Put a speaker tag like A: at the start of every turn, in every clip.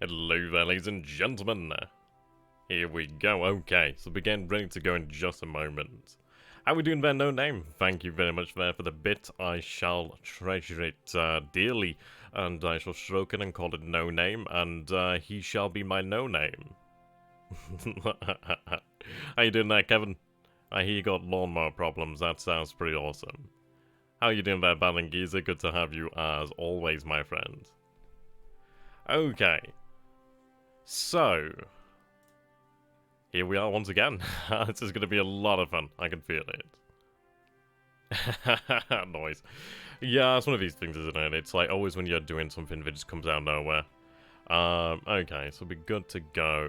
A: Hello there, ladies and gentlemen. Here we go. Okay, so begin ready to go in just a moment. How we doing there, no name? Thank you very much there for the bit. I shall treasure it dearly, and I shall stroke it and call it no name, and he shall be my no name. How you doing there, Kevin? I hear you got lawnmower problems. That sounds pretty awesome. How you doing there, Balangiza? Good to have you as always, my friend. Okay. So, here we are once again. This is going to be a lot of fun. I can feel it. Noise. Yeah, it's one of these things, isn't it? It's like always when you're doing something that just comes out of nowhere. Okay, so we're good to go.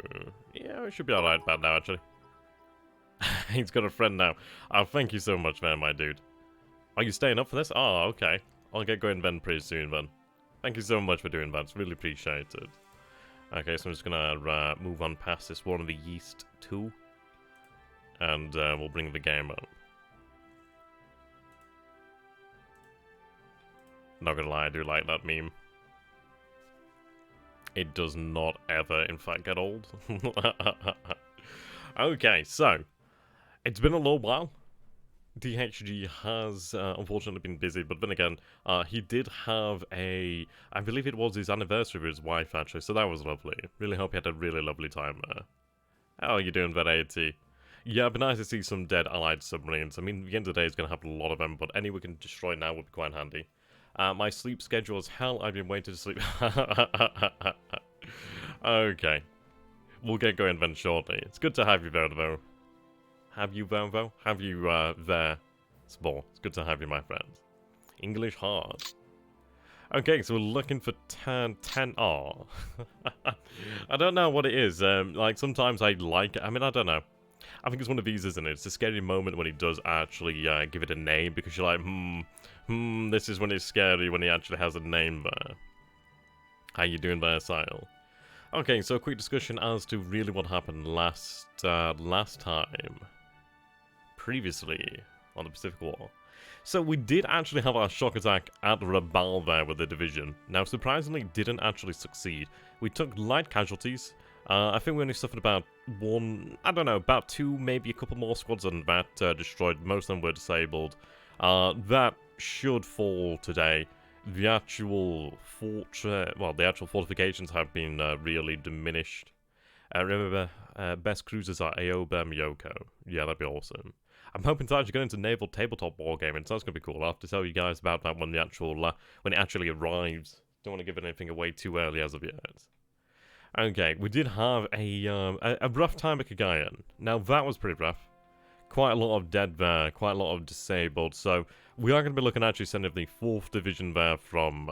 A: Yeah, we should be alright about now, actually. He's got a friend now. Oh, thank you so much, man, my dude. Are you staying up for this? Oh, okay. I'll get going then pretty soon, then. Thank you so much for doing that. It's really appreciated. Okay, so I'm just gonna move on past this one of the yeast too, and we'll bring the game up. Not gonna lie, I do like that meme. It does not ever, in fact, get old. Okay, so it's been a little while. DHG has unfortunately been busy, but then again, he did have I believe it was his anniversary with his wife actually, so that was lovely. Really hope he had a really lovely time there. How are you doing, Vet80? Yeah, it'd be nice to see some dead allied submarines. I mean, the end of the day is going to have a lot of them, but any we can destroy now would be quite handy. My sleep schedule is hell. I've been waiting to sleep. Okay. We'll get going then shortly. It's good to have you there, though. Have you, Volvo? Have you, there? Spore. It's good to have you, my friend. English hard. Okay, so we're looking for 10R. I don't know what it is. Like, sometimes I like it. I mean, I don't know. I think it's one of these, isn't it? It's a scary moment when he does actually give it a name, because you're like, this is when it's scary, when he actually has a name there. How you doing there, Sile? Okay, so a quick discussion as to really what happened last time. Previously on the Pacific War. So we did actually have our shock attack at Rabaul there with the division. Now surprisingly didn't actually succeed. We took light casualties. I think we only suffered about about two, maybe a couple more squads than that destroyed. Most of them were disabled. That should fall today. The actual the actual fortifications have been really diminished. Remember, best cruisers are Aoba and Miyoko. Yeah, that'd be awesome. I'm hoping to actually get into naval tabletop wargaming, so that's gonna be cool. I'll have to tell you guys about that when the actual when it actually arrives. Don't want to give anything away too early as of yet. Okay, we did have a rough time at Kagayan. Now that was pretty rough. Quite a lot of dead there, quite a lot of disabled. So we are going to be looking at actually sending the 4th Division there from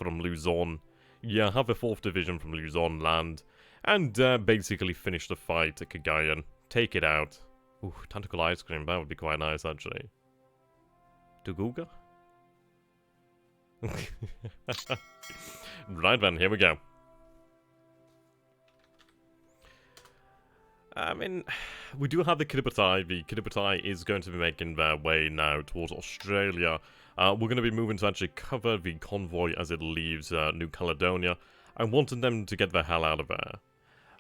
A: Luzon. Yeah, have the 4th Division from Luzon land and basically finish the fight at Kagayan. Take it out. Ooh, tentacle ice cream, that would be quite nice actually. Tuguga? Right then, here we go. I mean, we do have the Kiribatai. The Kiribatai is going to be making their way now towards Australia. We're going to be moving to actually cover the convoy as it leaves New Caledonia. I wanted them to get the hell out of there.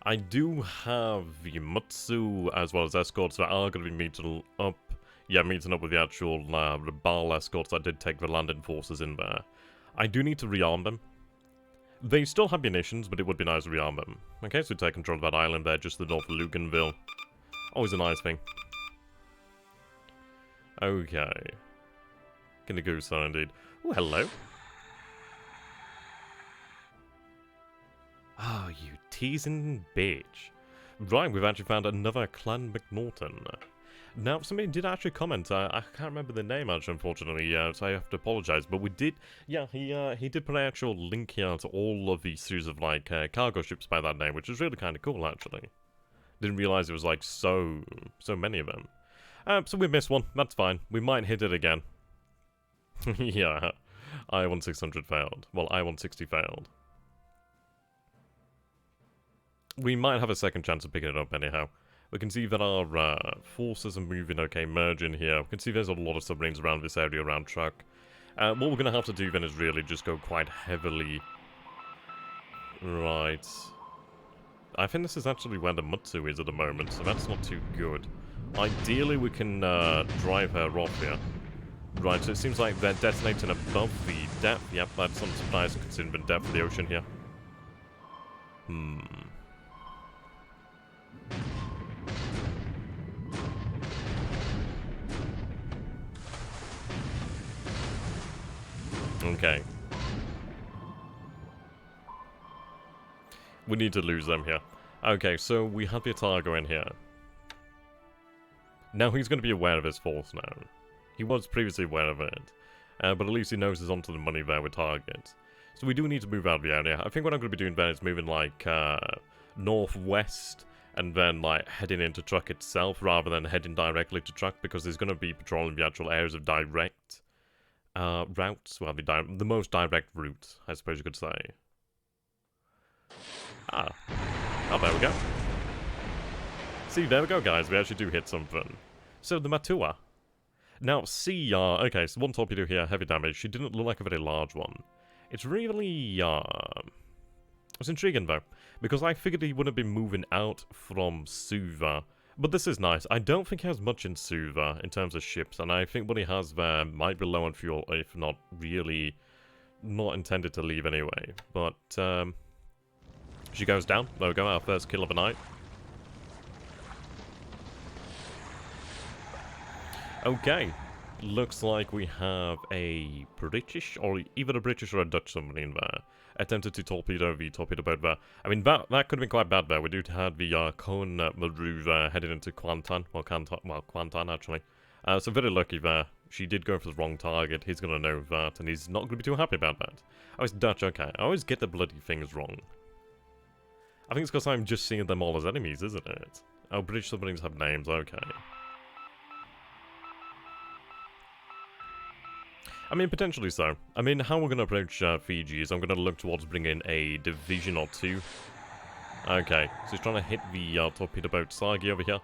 A: I do have the Mutsu as well as escorts that are going to be meeting up. Yeah, meeting up with the actual Rabaul escorts that did take the landing forces in there. I do need to rearm them. They still have munitions, but it would be nice to rearm them. Okay, so we take control of that island there, just to the north of Luganville. Always a nice thing. Okay. Gonna go so indeed. Oh, hello. Oh, you teasing bitch. Right, we've actually found another Clan McNaughton. Now, somebody did actually comment. I can't remember the name, actually, unfortunately, so I have to apologize. But we did, yeah, he did put an actual link here to all of the series of, like, cargo ships by that name, which is really kind of cool, actually. Didn't realize it was, like, so many of them. So we missed one. That's fine. We might hit it again. Yeah, I-1600 failed. Well, I-160 failed. We might have a second chance of picking it up anyhow. We can see that our forces are moving, okay, merging here. We can see there's a lot of submarines around this area, around Truck. What we're going to have to do then is really just go quite heavily Right. I think this is actually where the Mutsu is at the moment, so that's not too good. Ideally, we can drive her off here. Right, so it seems like they're detonating above the depth. Yep, that's not surprised considering the depth of the ocean here. Okay. We need to lose them here. Okay, so we have the Otago in here. Now he's going to be aware of his force now. He was previously aware of it. But at least he knows he's onto the money there with targets. So we do need to move out of the area. I think what I'm going to be doing then is moving like northwest and then like heading into Truck itself rather than heading directly to Truck, because there's going to be patrolling the actual areas of direct routes. Well, the most direct route, I suppose you could say. Oh, there we go. See, there we go, guys. We actually do hit something. So, the Matua. Now, okay, so one torpedo here, heavy damage. She didn't look like a very large one. It's really, it's intriguing, though, because I figured he wouldn't be moving out from Suva. But this is nice. I don't think he has much in Suva in terms of ships, and I think what he has there might be low on fuel, if not really not intended to leave anyway. But, she goes down. There we go, our first kill of the night. Okay. Looks like we have a British, or either a British or a Dutch submarine there. Attempted to torpedo the torpedo boat there. I mean, that could have been quite bad there. We do have the Cone Maru there headed into Kuantan. Well, Kuantan, actually. So very lucky there. She did go for the wrong target. He's going to know that, and he's not going to be too happy about that. Oh, it's Dutch, okay. I always get the bloody things wrong. I think it's because I'm just seeing them all as enemies, isn't it? Oh, British submarines have names, okay. I mean, potentially so. I mean, how we're going to approach Fiji is I'm going to look towards bringing a division or two. Okay, so he's trying to hit the torpedo boat Sagi over here.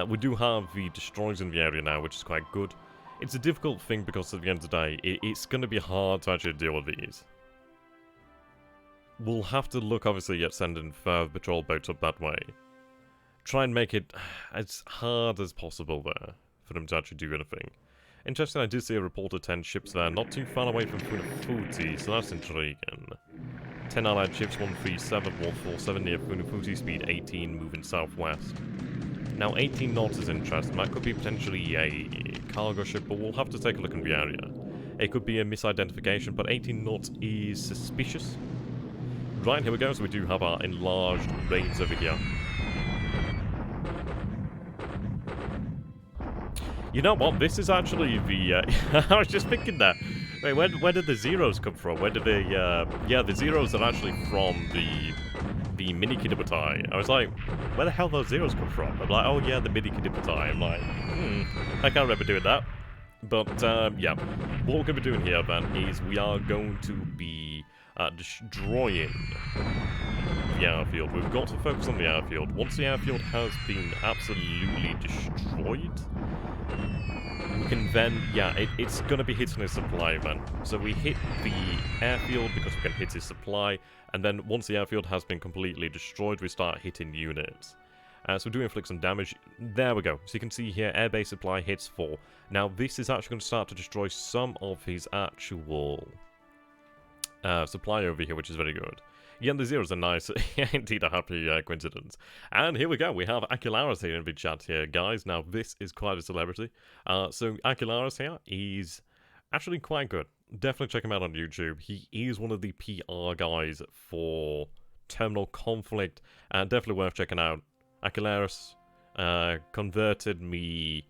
A: We do have the destroyers in the area now, which is quite good. It's a difficult thing because at the end of the day, it's going to be hard to actually deal with these. We'll have to look, obviously, at sending further patrol boats up that way. Try and make it as hard as possible there for them to actually do anything. Interesting, I did see a report of 10 ships there, not too far away from Funafuti, so that's intriguing. 10 allied ships, 137, 147 near Funafuti, speed 18, moving southwest. Now, 18 knots is interesting. That could be potentially a cargo ship, but we'll have to take a look in the area. It could be a misidentification, but 18 knots is suspicious. Right, here we go. So we do have our enlarged range over here. You know what? This is actually the... I was just thinking that. Wait, where did the zeros come from? Where did they... yeah, the zeros are actually from the mini Kidibutai. I was like, where the hell those zeros come from? I'm like, oh yeah, the mini Kidibutai. I'm like, I can't remember doing that. But, yeah. What we're going to be doing here, then, is we are going to be... destroying the airfield. We've got to focus on the airfield. Once the airfield has been absolutely destroyed, we can then, yeah, it's going to be hitting his supply then. So we hit the airfield because we can hit his supply, and then once the airfield has been completely destroyed, we start hitting units. So we do inflict some damage. There we go. So you can see here, airbase supply hits 4. Now this is actually going to start to destroy some of his actual... supply over here, which is very good. Yeah, the zeros are nice. Indeed, a happy coincidence. And here we go. We have Akelaris here in the chat here, guys. Now, this is quite a celebrity. So, Akelaris here is actually quite good. Definitely check him out on YouTube. He is one of the PR guys for Terminal Conflict. Definitely worth checking out. Akelaris converted me...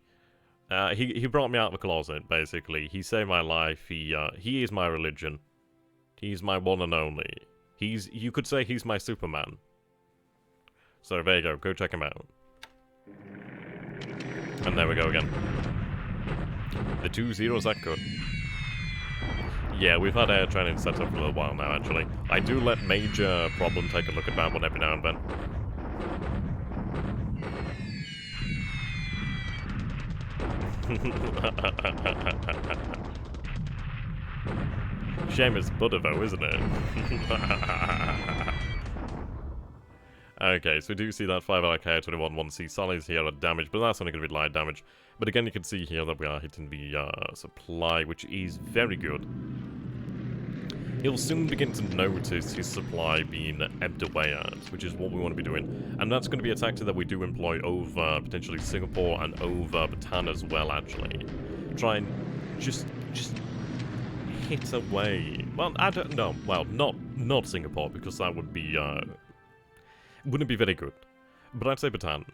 A: he brought me out of the closet, basically. He saved my life. He is my religion. He's my one and only. You could say he's my Superman. So there you go, go check him out. And there we go again. The 2 zeros are good. Yeah, we've had air training set up for a little while now, actually. I do let Major Problem take a look at that one every now and then. Shame it's Buddha though, isn't it? Okay, so we do see that 5 RK21 1C Sally's here at damage, but that's only going to be light damage. But again, you can see here that we are hitting the supply, which is very good. He'll soon begin to notice his supply being ebbed away at, which is what we want to be doing. And that's going to be a tactic that we do employ over potentially Singapore and over Bhutan as well, actually. Try and just hit away. Well, I don't know. Well, not Singapore, because that would be, wouldn't be very good. But I'd say Bhutan.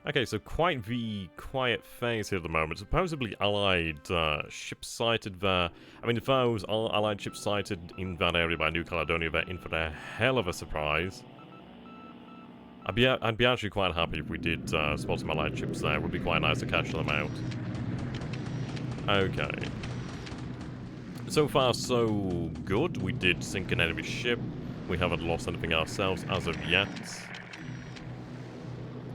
A: Okay, so quite the quiet phase here at the moment. Supposedly allied ships sighted there. I mean, if those are allied ships sighted in that area by New Caledonia, they're in for a hell of a surprise. I'd be actually quite happy if we did spot some allied ships there. It would be quite nice to catch them out. Okay. So far, so good. We did sink an enemy ship. We haven't lost anything ourselves as of yet.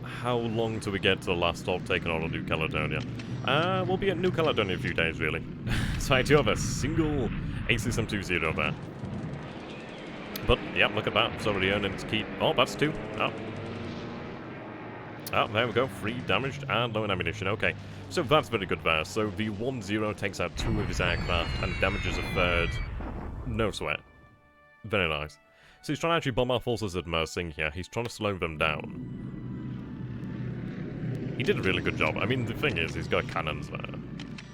A: How long till we get to the last stop taking on New Caledonia? We'll be at New Caledonia in a few days, really. So I do have a single AC-720 there. But, yeah, look at that. It's already earning its keep. Oh, that's 2. Oh. Oh, there we go. 3 damaged and low in ammunition. Okay, so that's very good there. So the 1-0 takes out 2 of his aircraft and damages a 3rd. No sweat. Very nice. So he's trying to actually bomb our forces at Mersing here. He's trying to slow them down. He did a really good job. I mean, the thing is, he's got cannons there.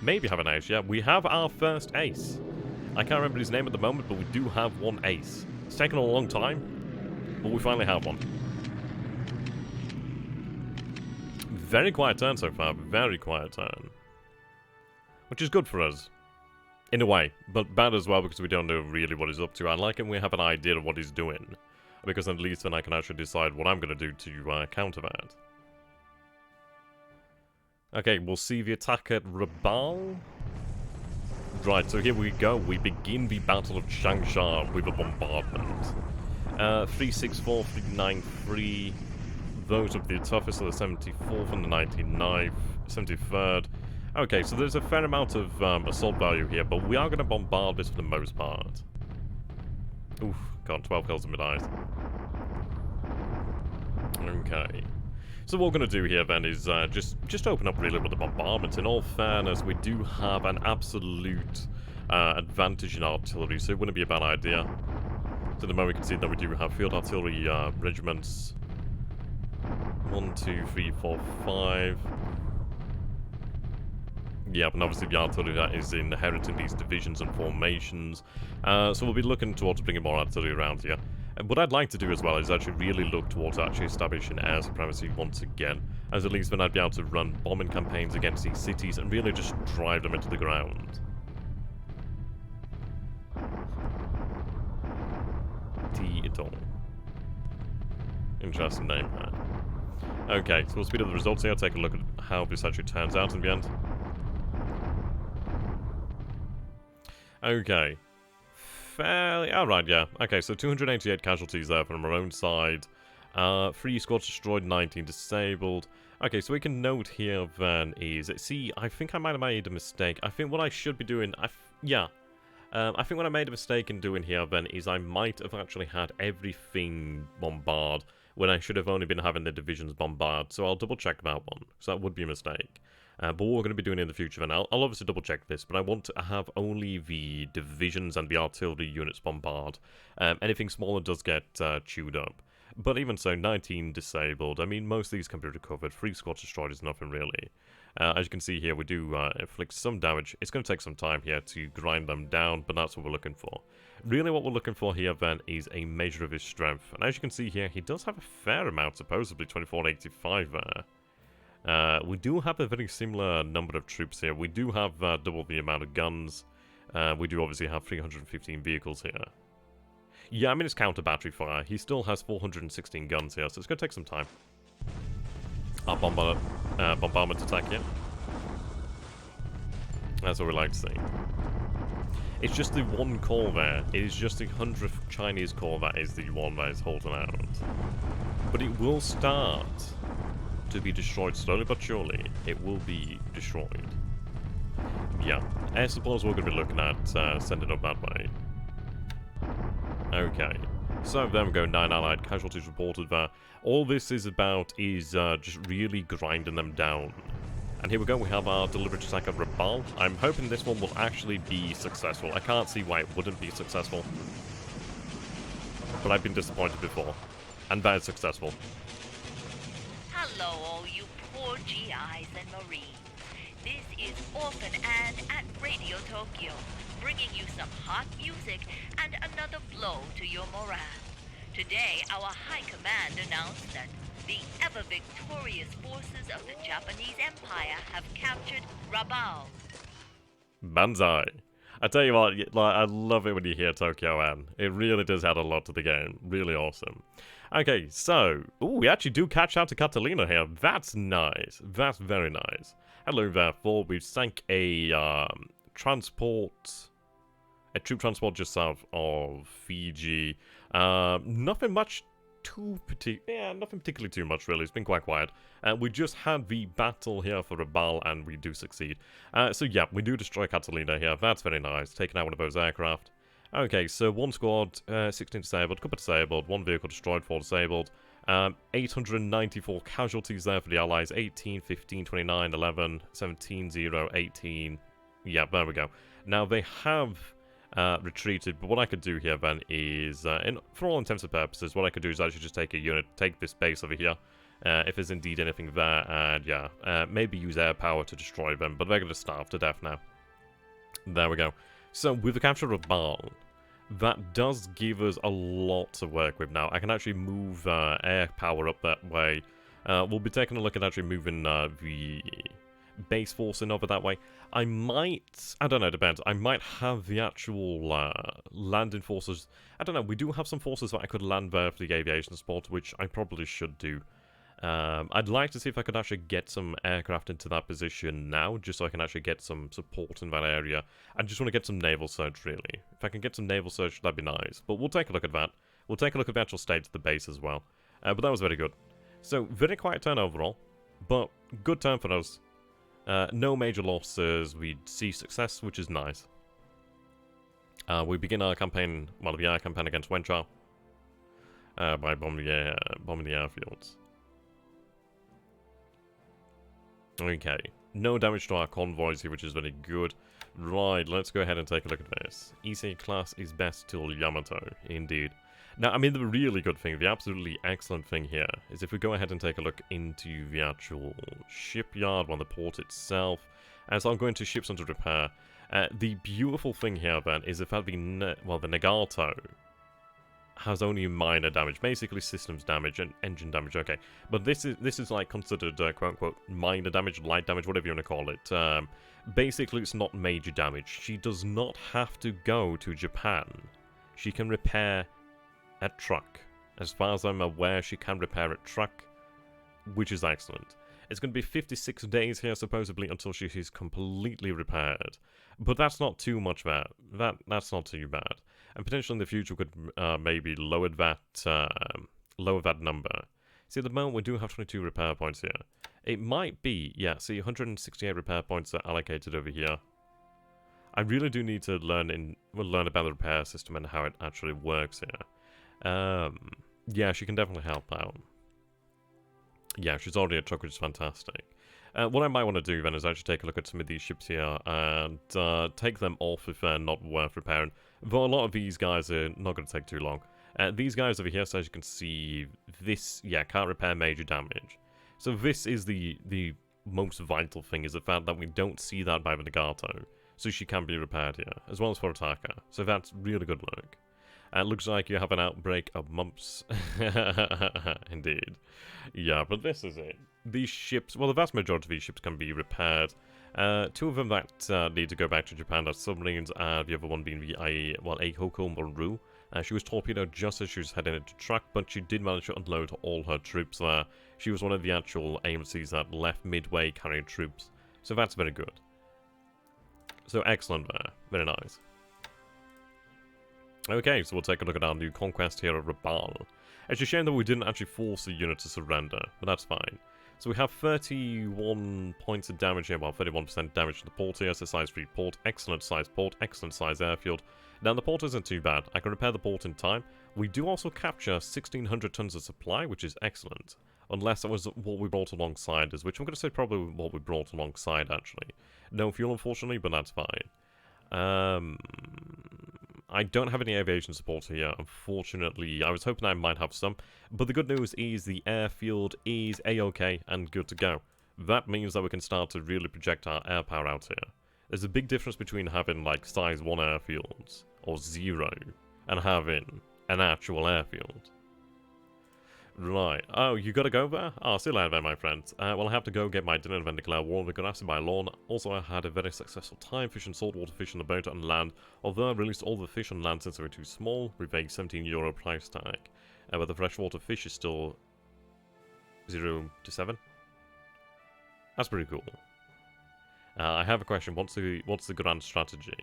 A: Maybe have an ace, yeah. We have our first ace. I can't remember his name at the moment, but we do have 1 ace. It's taken a long time, but we finally have one. Very quiet turn so far. Very quiet turn. Which is good for us. In a way, but bad as well because we don't know really what he's up to. I like him we have an idea of what he's doing. Because at least then I can actually decide what I'm going to do to counter that. Okay, we'll see the attack at Rabaul. Right, so here we go. We begin the Battle of Changsha with a bombardment. 364, 393. Those would be the toughest, so the 74th and the 99th, 73rd. Okay, so there's a fair amount of assault value here, but we are going to bombard this for the most part. Oof, got 12 kills in mid-eyes. Okay. So what we're going to do here then is just open up really with the bombardment. In all fairness, we do have an absolute advantage in artillery, so it wouldn't be a bad idea. So at the moment we can see that we do have field artillery regiments. 1, 2, 3, 4, 5. Yeah, but obviously the artillery that is inherent in these divisions and formations. So we'll be looking towards bringing more artillery around here. What I'd like to do as well is actually really look towards actually establishing air supremacy once again, as at least then I'd be able to run bombing campaigns against these cities and really just drive them into the ground. T-Idol. Interesting name there. Okay, so we'll speed up the results here, take a look at how this actually turns out in the end. Okay. Fairly... Alright, yeah. Okay, so 288 casualties there from our own side. 3 squads destroyed, 19 disabled. Okay, so we can note here then is... See, I think I might have made a mistake. I think what I should be doing... I think what I made a mistake in doing here then is I might have actually had everything bombard when I should have only been having the divisions bombard. So I'll double check that one. So that would be a mistake. But what we're going to be doing in the future, then I'll obviously double check this, but I want to have only the divisions and the artillery units bombard. Anything smaller does get chewed up. But even so, 19 disabled. I mean, most of these can be recovered. 3 squads destroyed is nothing really. As you can see here, we do inflict some damage. It's going to take some time here to grind them down, but that's what we're looking for. Really what we're looking for here then is a measure of his strength. And as you can see here, he does have a fair amount, supposedly 2485 there. We do have a very similar number of troops here. We do have double the amount of guns. We do obviously have 315 vehicles here. Yeah, I mean it's counter battery fire. He still has 416 guns here, so it's going to take some time. Our bombardment attack here. That's what we like to see. It's just the one call there. It is just the 100th Chinese call that is the one that is holding out. But it will start to be destroyed slowly but surely. It will be destroyed. Yeah, air support is what we're going to be looking at, sending up that way. Okay. So there we go, 9 allied casualties reported there. All this is about is just really grinding them down. And here we go, we have our deliberate attack of Rabaul. I'm hoping this one will actually be successful. I can't see why it wouldn't be successful. But I've been disappointed before. And that is successful.
B: Hello, all you poor GIs and Marines. This is Orphan Ann at Radio Tokyo, bringing you some hot music and another blow to your morale. Today, our High Command announced that the ever-victorious forces of the Japanese Empire have captured Rabaul.
A: Banzai. I tell you what, like, I love it when you hear Tokyo Ann. It really does add a lot to the game. Really awesome. Okay, so, we actually do catch out to Catalina here. That's nice. That's very nice. Hello, therefore, we've sank a troop transport just south of Fiji. Nothing particularly too much, really. It's been quite quiet. We just had the battle here for Rabaul, and we do succeed. So yeah, we do destroy Catalina here. That's very nice. Taking out one of those aircraft. Okay, so one squad, 16 disabled, couple disabled, one vehicle destroyed, 4 disabled. 894 casualties there for the Allies. 18, 15, 29, 11, 17, 0, 18. Yeah, there we go. Now, they have retreated, but what I could do here then is, for all intents and purposes, what I could do is actually just take a unit, take this base over here, if there's indeed anything there, and yeah, maybe use air power to destroy them, but they're going to starve to death now. There we go. So, with the capture of Rabaul, that does give us a lot to work with now. I can actually move air power up that way. We'll be taking a look at actually moving the base force in over that way. I might, I don't know, depends. I might have the actual landing forces. I don't know, we do have some forces that I could land there for the aviation support, which I probably should do. I'd like to see if I could actually get some aircraft into that position now, just so I can actually get some support in that area. I just want to get some naval search, really. If I can get some naval search, that'd be nice. But we'll take a look at that. We'll take a look at the actual state of the base as well. But that was very good. So, very quiet turn overall, but good turn for us. No major losses. We see success, which is nice. We begin our campaign, well, the air campaign against Wenchar, by bombing the airfields. Okay, no damage to our convoys here, which is very good. Right, let's go ahead and take a look at this. Issei class is best till Yamato, indeed. Now, I mean, the really good thing, the absolutely excellent thing here, is if we go ahead and take a look into the actual shipyard, well, the port itself, as I'm going to ships under repair, the beautiful thing here, then, is the fact the Nagato has only minor damage, basically systems damage and engine damage, okay. But this is like considered, quote-unquote, minor damage, light damage, whatever you want to call it. Basically, it's not major damage. She does not have to go to Japan. She can repair a truck. As far as I'm aware, she can repair a truck, which is excellent. It's going to be 56 days here, supposedly, until she is completely repaired. But that's not too much bad. That's not too bad. And potentially in the future, we could maybe lower that number. See, at the moment, we do have 22 repair points here. It might be, yeah, see, 168 repair points are allocated over here. I really do need to learn about the repair system and how it actually works here. Yeah, she can definitely help out. Yeah, she's already a truck, which is fantastic. What I might want to do then is actually take a look at some of these ships here and take them off if they're not worth repairing. Though a lot of these guys are not going to take too long. These guys over here, so as you can see, this, yeah, can't repair major damage. So this is the most vital thing, is the fact that we don't see that by the Nagato. So she can be repaired here, as well as for Ataka. So that's really good work. It looks like you have an outbreak of mumps. Indeed. Yeah, but this is it. These ships, well, the vast majority of these ships can be repaired. 2 of them that need to go back to Japan are submarines, the other one being the Eihoko Maru. She was torpedoed just as she was heading into track, but she did manage to unload all her troops there. She was one of the actual AMCs that left midway carrying troops. So that's very good. So excellent there. Very nice. Okay, so we'll take a look at our new conquest here of Rabaul. It's a shame that we didn't actually force the unit to surrender, but that's fine. So we have 31 points of damage here, well, 31% damage to the port here. It's a size 3 port, excellent size airfield. Now, the port isn't too bad. I can repair the port in time. We do also capture 1,600 tons of supply, which is excellent. Unless that was what we brought alongside us, which I'm going to say probably what we brought alongside, actually. No fuel, unfortunately, but that's fine. I don't have any aviation support here, unfortunately. I was hoping I might have some. But the good news is the airfield is A-OK and good to go. That means that we can start to really project our air power out here. There's a big difference between having, like, size 1 airfields, or 0, and having an actual airfield. Right. Oh, you gotta go there? Oh, see you later then, my friends. Well, I have to go get my dinner and then declare war. We're gonna by lawn. Also, I had a very successful time fishing saltwater fish on the boat and land. Although I released all the fish on land since they were too small, with a €17 price tag. But the freshwater fish is still 0 to 7. That's pretty cool. I have a question. What's the grand strategy?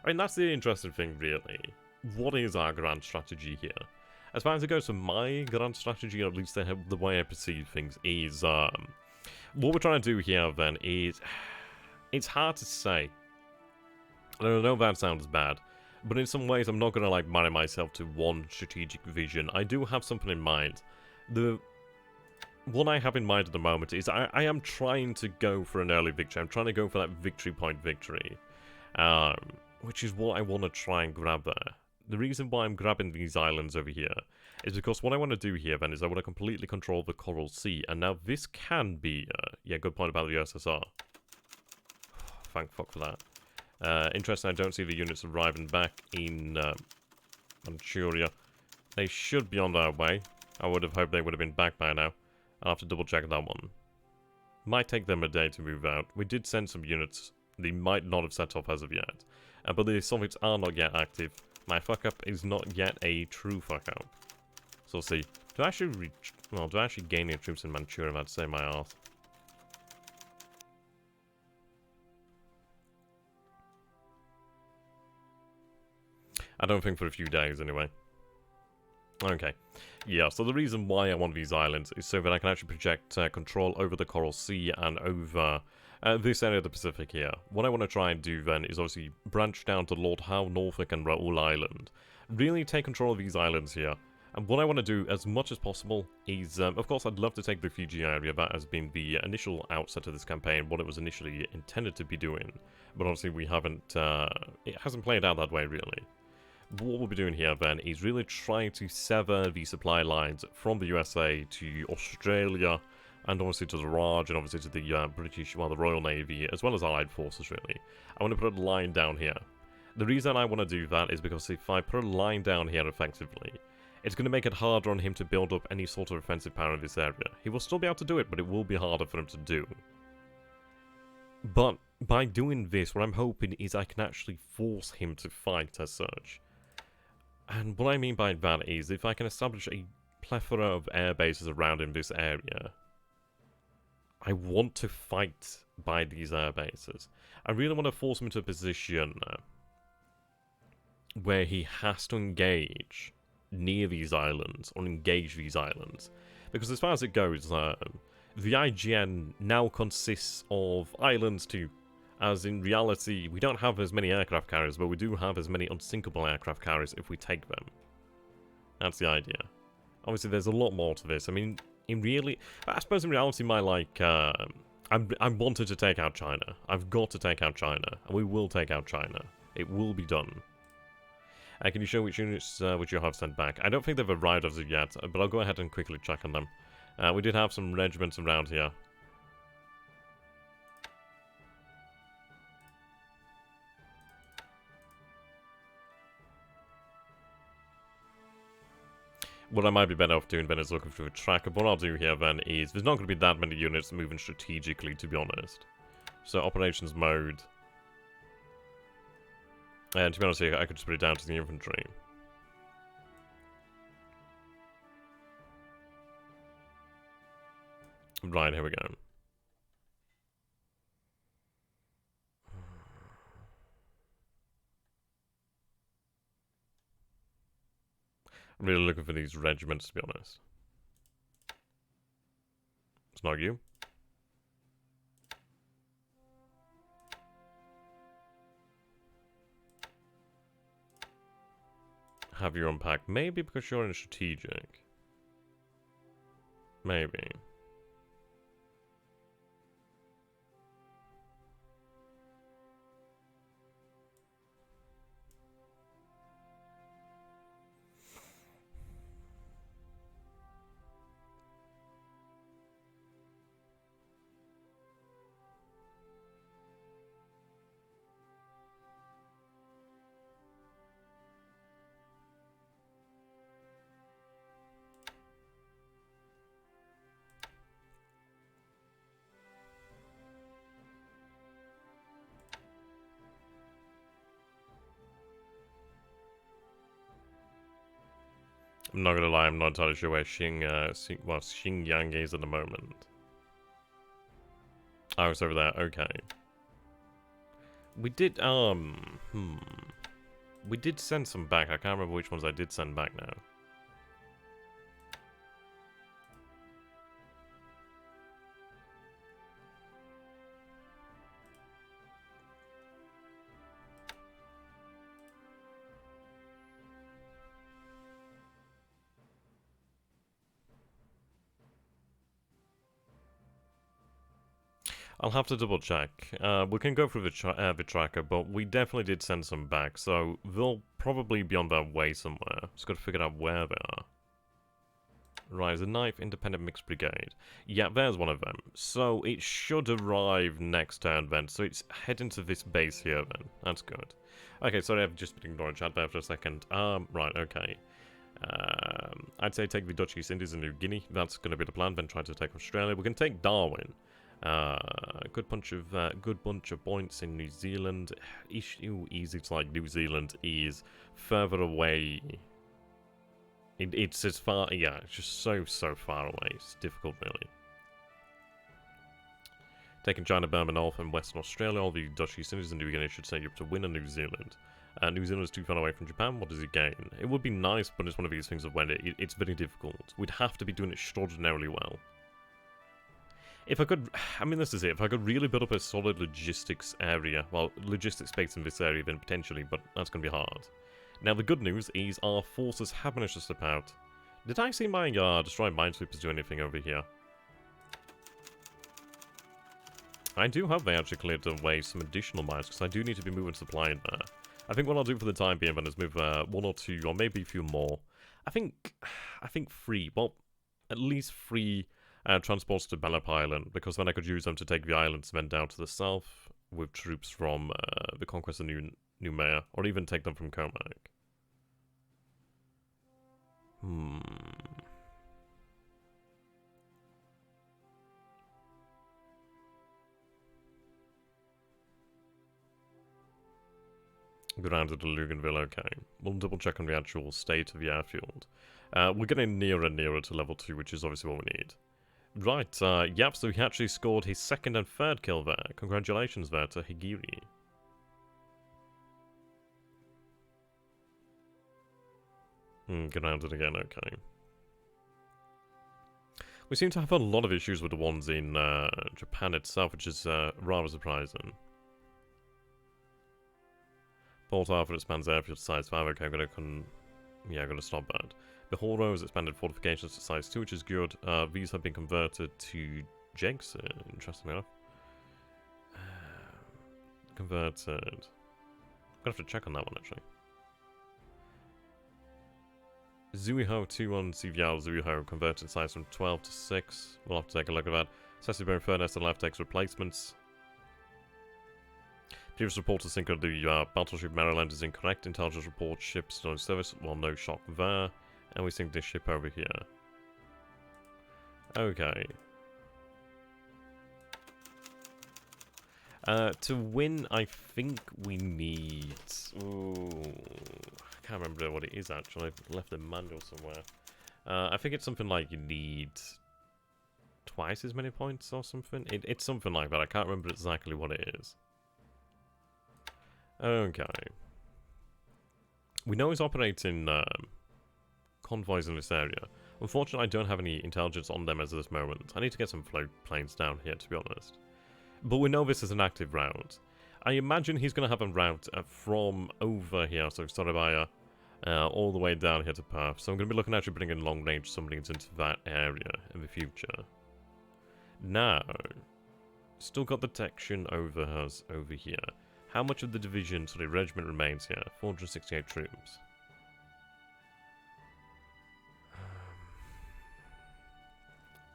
A: I mean, that's the interesting thing, really. What is our grand strategy here? As far as it goes for my grand strategy, or at least the way I perceive things, is, what we're trying to do here, then, is, it's hard to say. I don't know if that sounds bad, but in some ways, I'm not going to, like, marry myself to one strategic vision. I do have something in mind. What I have in mind at the moment is I am trying to go for an early victory. I'm trying to go for that victory point victory, which is what I want to try and grab there. The reason why I'm grabbing these islands over here is because what I want to do here, then, is I want to completely control the Coral Sea. And now this can be... yeah, good point about the USSR. Thank fuck for that. Interesting, I don't see the units arriving back in Manchuria. They should be on their way. I would have hoped they would have been back by now. I'll have to double check that one. Might take them a day to move out. We did send some units. They might not have set off as of yet. But the Soviets are not yet active. My fuck-up is not yet a true fuck-up. So we'll see. Do I actually reach... Well, do I actually gain any troops in Manchuria? I'd say my arse. I don't think for a few days, anyway. Okay. Yeah, so the reason why I want these islands is so that I can actually project control over the Coral Sea and over... this area of the Pacific here. What I want to try and do then is obviously branch down to Lord Howe, Norfolk and Rabaul Island. Really take control of these islands here. And what I want to do as much as possible is, of course, I'd love to take the Fiji area. That has been the initial outset of this campaign, what it was initially intended to be doing. But obviously we haven't, it hasn't played out that way really. What we'll be doing here then is really trying to sever the supply lines from the USA to Australia, and obviously to the Raj, and obviously to the British, well, the Royal Navy, as well as Allied forces, really. I want to put a line down here. The reason I want to do that is because if I put a line down here effectively, it's going to make it harder on him to build up any sort of offensive power in this area. He will still be able to do it, but it will be harder for him to do. But by doing this, what I'm hoping is I can actually force him to fight as such. And what I mean by that is, if I can establish a plethora of air bases around in this area, I want to fight by these air bases. I really want to force him into a position where he has to engage near these islands, or engage these islands. Because as far as it goes, the IGN now consists of islands too. As in reality, we don't have as many aircraft carriers, but we do have as many unsinkable aircraft carriers if we take them. That's the idea. Obviously, there's a lot more to this. I mean, I suppose in reality, I'm wanted to take out China. I've got to take out China, and we will take out China. It will be done. Can you show which units which you have sent back? I don't think they've arrived as of yet, but I'll go ahead and quickly check on them. We did have some regiments around here. What I might be better off doing then is looking through a tracker. What I'll do here then is, there's not going to be that many units moving strategically, to be honest. So operations mode. And to be honest here, I could just put it down to the infantry. Right, here we go. I'm really looking for these regiments, to be honest. It's not you. have you unpacked. Maybe because you're in strategic. Maybe. I'm not gonna lie, I'm not entirely sure where Xinjiang is at the moment. Oh, it's over there, okay. We did, we did send some back. I can't remember which ones I did send back now. I'll have to double check. We can go through the tracker, but we definitely did send some back, so they'll probably be on their way somewhere. Just gotta figure out where they are. Right, the 9th Independent Mixed Brigade. Yeah, there's one of them. So it should arrive next turn then, so it's heading to this base here then. That's good. Okay, sorry, I've just been ignoring chat there for a second. Right, okay. I'd say take the Dutch East Indies and New Guinea. That's going to be the plan. Then try to take Australia. We can take Darwin. Good bunch of points in New Zealand. Issue easy to like New Zealand is further away. It's as far, yeah, it's just so far away. It's difficult, really. Taking China, Burma, North, and Western Australia, all the Dutch East Indies and New Guinea should set you up to win in New Zealand. New Zealand is too far away from Japan. What does it gain? It would be nice, but it's one of these things of when it's very difficult. We'd have to be doing extraordinarily well. If I could, I mean, this is it. If I could really build up a solid logistics area, well, logistics space in this area, then potentially, but that's going to be hard. Now, the good news is our forces have managed to slip out. Did I see my destroyed minesweepers do anything over here? I do hope they actually cleared away some additional mines, because I do need to be moving supply in there. I think what I'll do for the time being then is move one or two, or maybe a few more. I think 3, well, at least 3 transports to Bellap Island, because then I could use them to take the islands then down to the south with troops from the Conquest of Noumea, or even take them from Comac. Go down to the Luganville, okay. We'll double check on the actual state of the airfield. We're getting nearer and nearer to level 2, which is obviously what we need. Right, yep, so he actually scored his 2nd and 3rd kill there. Congratulations there to Higiri. Get around it again, okay. We seem to have a lot of issues with the ones in Japan itself, which is rather surprising. Port Arthur expands airfield to size 5, okay, I'm gonna stop that. The Horo has expanded fortifications to size 2, which is good. These have been converted to Jegs, interestingly enough. Converted. I'm gonna have to check on that one, actually. Zuiho 2-1 Sivial Zuiho converted size from 12 to 6. We'll have to take a look at that. Sessibone Furnace and left takes replacements. Previous report to sync of the battleship Maryland is incorrect. Intelligence report ships no service. Well, no shock there. And we sink this ship over here. Okay. To win, I think we need... Ooh, I can't remember what it is, actually. I've left the manual somewhere. I think it's something like you need twice as many points or something. It's something like that. I can't remember exactly what it is. Okay. We know he's operating convoys in this area. Unfortunately, I don't have any intelligence on them as of this moment. I need to get some float planes down here, to be honest. But we know this is an active route. I imagine he's going to have a route from over here, so Soribaya, all the way down here to Perth. So I'm going to be looking at actually bringing long-range submarines into that area in the future. Now, still got detection over us over here. How much of the division, sorry, regiment remains here? 468 troops.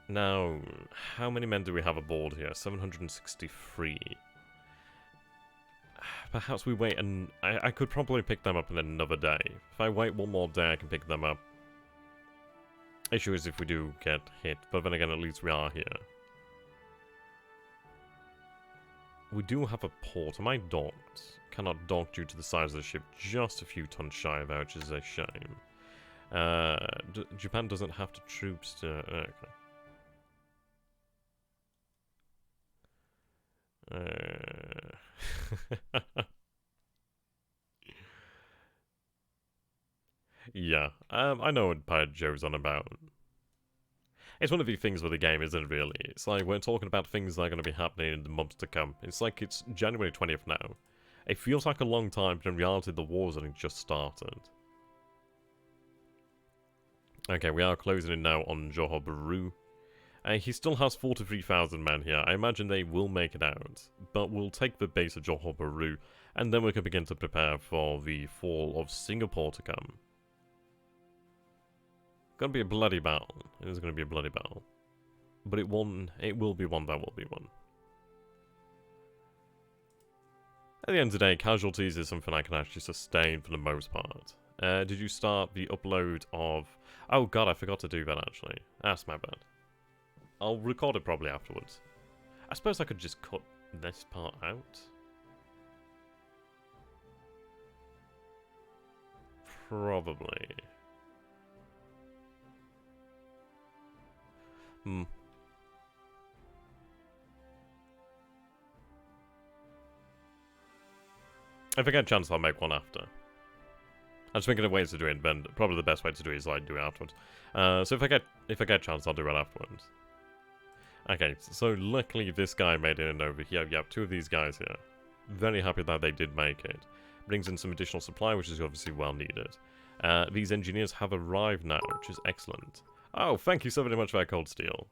A: Now, how many men do we have aboard here? 763. Perhaps we wait and... I could probably pick them up in another day. If I wait one more day, I can pick them up. Issue is if we do get hit, but then again, at least we are here. We do have a port. Am I docked? Cannot dock due to the size of the ship. Just a few tons shy of, which is a shame. Japan doesn't have the troops to... Okay. Yeah, I know what Pirate Joe's on about. It's one of the things with the game, isn't it, really? It's like we're talking about things that are going to be happening in the months to come. It's like it's January 20th now. It feels like a long time, but in reality the war's only just started. Okay, we are closing in now on Johor Bahru. He still has 43,000 men here. I imagine they will make it out. But we'll take the base of Johor Bahru, and then we can begin to prepare for the fall of Singapore to come. Gonna be a bloody battle. It is gonna be a bloody battle. But it will be one that will be won. At the end of the day, casualties is something I can actually sustain for the most part. Did you start the upload of... Oh god, I forgot to do that actually. That's my bad. I'll record it probably afterwards. I suppose I could just cut this part out. Probably. If I get a chance, I'll make one after. I'm just thinking of ways to do it, but probably the best way to do it is like do it afterwards. So if I get a chance, I'll do it afterwards. Okay, so luckily this guy made it in over here. You have two of these guys here. Very happy that they did make it. Brings in some additional supply, which is obviously well needed. These engineers have arrived now, which is excellent. Oh, thank you so very much for that cold steel.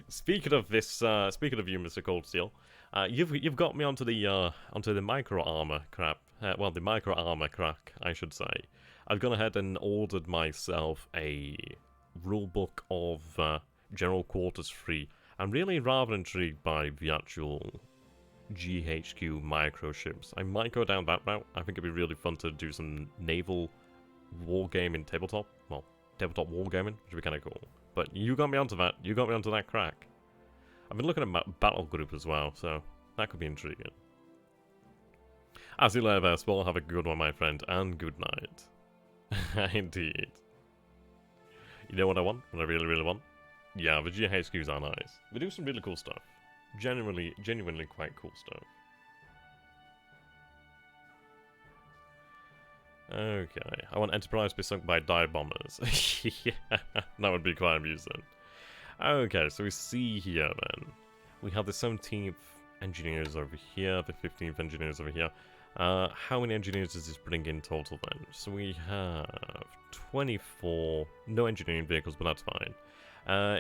A: Speaking of this, speaking of you, Mr. Cold Steel, you've got me onto the micro armor crap. Well, the micro armor crack, I should say. I've gone ahead and ordered myself a rulebook of General Quarters 3. I'm really rather intrigued by the actual GHQ micro ships. I might go down that route. I think it'd be really fun to do some naval wargaming tabletop. Well, tabletop wargaming, which would be kind of cool. But you got me onto that. You got me onto that crack. I've been looking at Battle Group as well, so that could be intriguing. As you later, well, have a good one, my friend, and good night. Indeed. You know what I want? What I really, really want? Yeah, the GHQs are nice. They do some really cool stuff. Genuinely quite cool stuff. Okay, I want Enterprise to be sunk by dive bombers. Yeah, that would be quite amusing. Okay, so we see here then. We have the 17th engineers over here, the 15th engineers over here. How many engineers does this bring in total then? So we have 24, no engineering vehicles, but that's fine.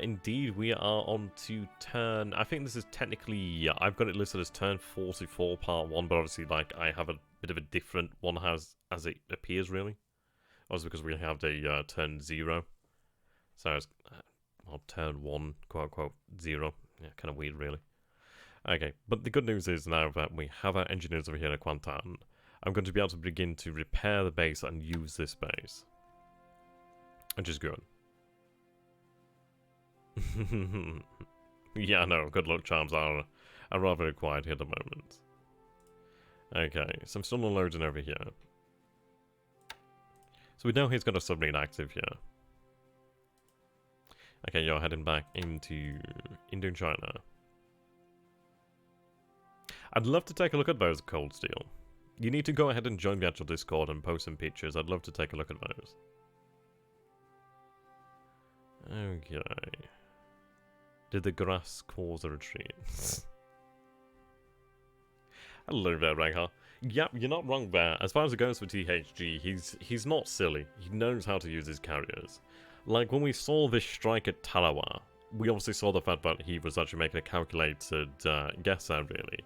A: Indeed, we are on to turn, I think this is technically, yeah, I've got it listed as turn 44 part 1, but obviously like I have a bit of a different one as it appears really. Also because we have a turn 0. So it's, well, turn 1, quote unquote, 0. Yeah, kind of weird really. Okay, but the good news is now that we have our engineers over here at Kuantan, I'm going to be able to begin to repair the base and use this base. Which is good. Yeah, no, good luck charms are rather required here at the moment. Okay, so I'm still unloading over here. So we know he's got a submarine active here. Okay, you're heading back into Indochina. I'd love to take a look at those, Cold Steel. You need to go ahead and join the actual Discord and post some pictures. I'd love to take a look at those. Okay. Did the grass cause a retreat? Hello there, Ragnar. Yep, you're not wrong there. As far as it goes for THG, he's not silly. He knows how to use his carriers. Like, when we saw this strike at Tarawa, we obviously saw the fact that he was actually making a calculated guess there, really.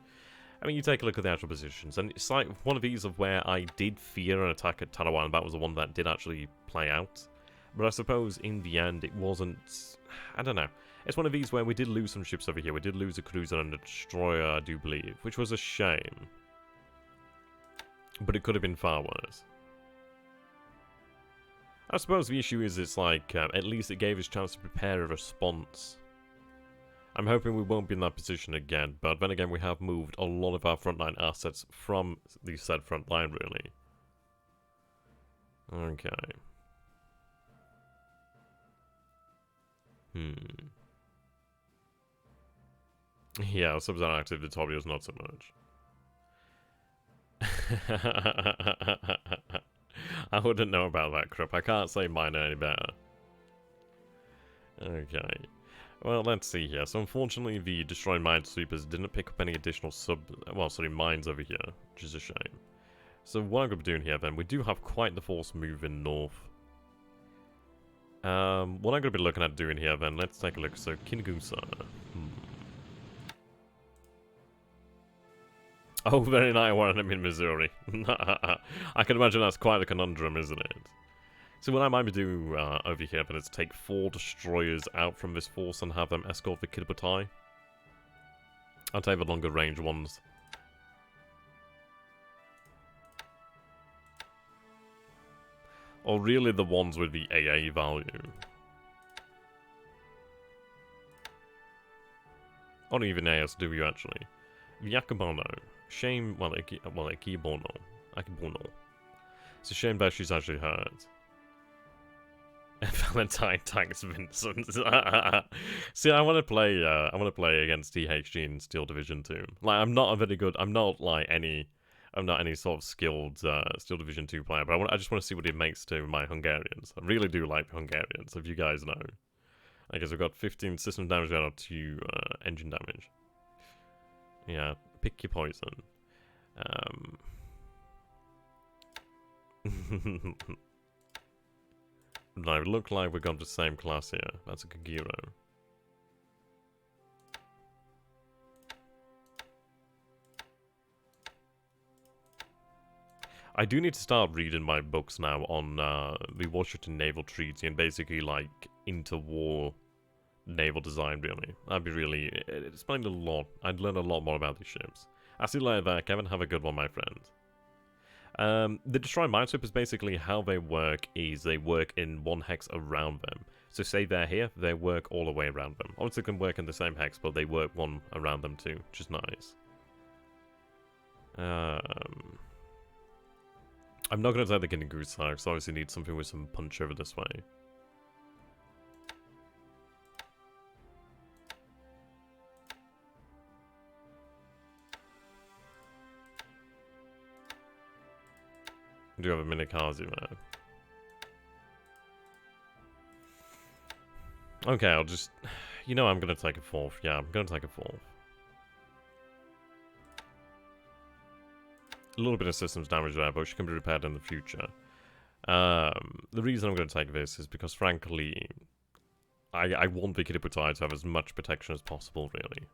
A: I mean, you take a look at the actual positions, and it's like one of these of where I did fear an attack at Tarawa, and that was the one that did actually play out. But I suppose, in the end, it wasn't... I don't know. It's one of these where we did lose some ships over here. We did lose a cruiser and a destroyer, I do believe, which was a shame. But it could have been far worse. I suppose the issue is it's like, at least it gave us a chance to prepare a response. I'm hoping we won't be in that position again, but then again we have moved a lot of our frontline assets from the said front line, really. Okay. Yeah, subs are active, the Torio's not so much. I wouldn't know about that crap. I can't say mine any better. Okay. Well, let's see here. So unfortunately, the destroyed minesweepers didn't pick up any additional mines over here, which is a shame. So what I'm going to be doing here then, we do have quite the force moving north. What I'm going to be looking at doing here then, let's take a look. So Kingusa. Oh, very nice one. I'm in Missouri. I can imagine that's quite a conundrum, isn't it? So what I might be doing over here then is take 4 destroyers out from this force and have them escort the Kiributai. I'll take the longer range ones. Or really the ones with the AA value. Or even ASW actually. Yakubono. Shame, Akibono. It's a shame that she's actually hurt. Valentine tanks Vincent. See, I want to play against THG in Steel Division 2. Like, I'm not any sort of skilled Steel Division 2 player, but I just want to see what it makes to my Hungarians. I really do like Hungarians, if you guys know. I guess I've got 15 system damage out of 2 engine damage. Yeah, pick your poison. No, look like we've got the same class here. That's a Kagiro. I do need to start reading my books now on the Washington Naval Treaty and basically like interwar naval design, really. That'd be really... It explained a lot. I'd learn a lot more about these ships. I see you later there, Kevin. Have a good one, my friend. The destroyed minesweepers, basically how they work is they work in one hex around them. So say they're here, they work all the way around them. Obviously they can work in the same hex, but they work one around them too, which is nice. I'm not going to take the Guinea Goose side, because I obviously need something with some punch over this way. I do have a Minikaze there. Okay, I'll just... You know I'm going to take a 4th. Yeah, I'm going to take a 4th. A little bit of systems damage there, but she can be repaired in the future. The reason I'm going to take this is because, frankly, I want the Kiributai to have as much protection as possible, really.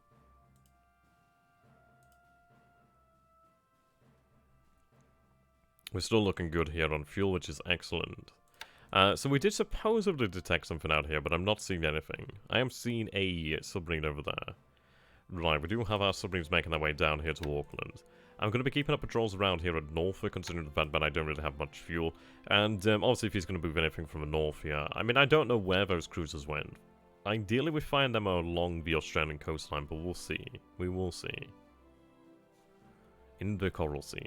A: We're still looking good here on fuel, which is excellent. So we did supposedly detect something out here, but I'm not seeing anything. I am seeing a submarine over there. Right, we do have our submarines making their way down here to Auckland. I'm going to be keeping up patrols around here at Norfolk, considering the fact that I don't really have much fuel. And obviously if he's going to move anything from the north here. I mean, I don't know where those cruisers went. Ideally we find them along the Australian coastline, but we'll see. We will see. In the Coral Sea.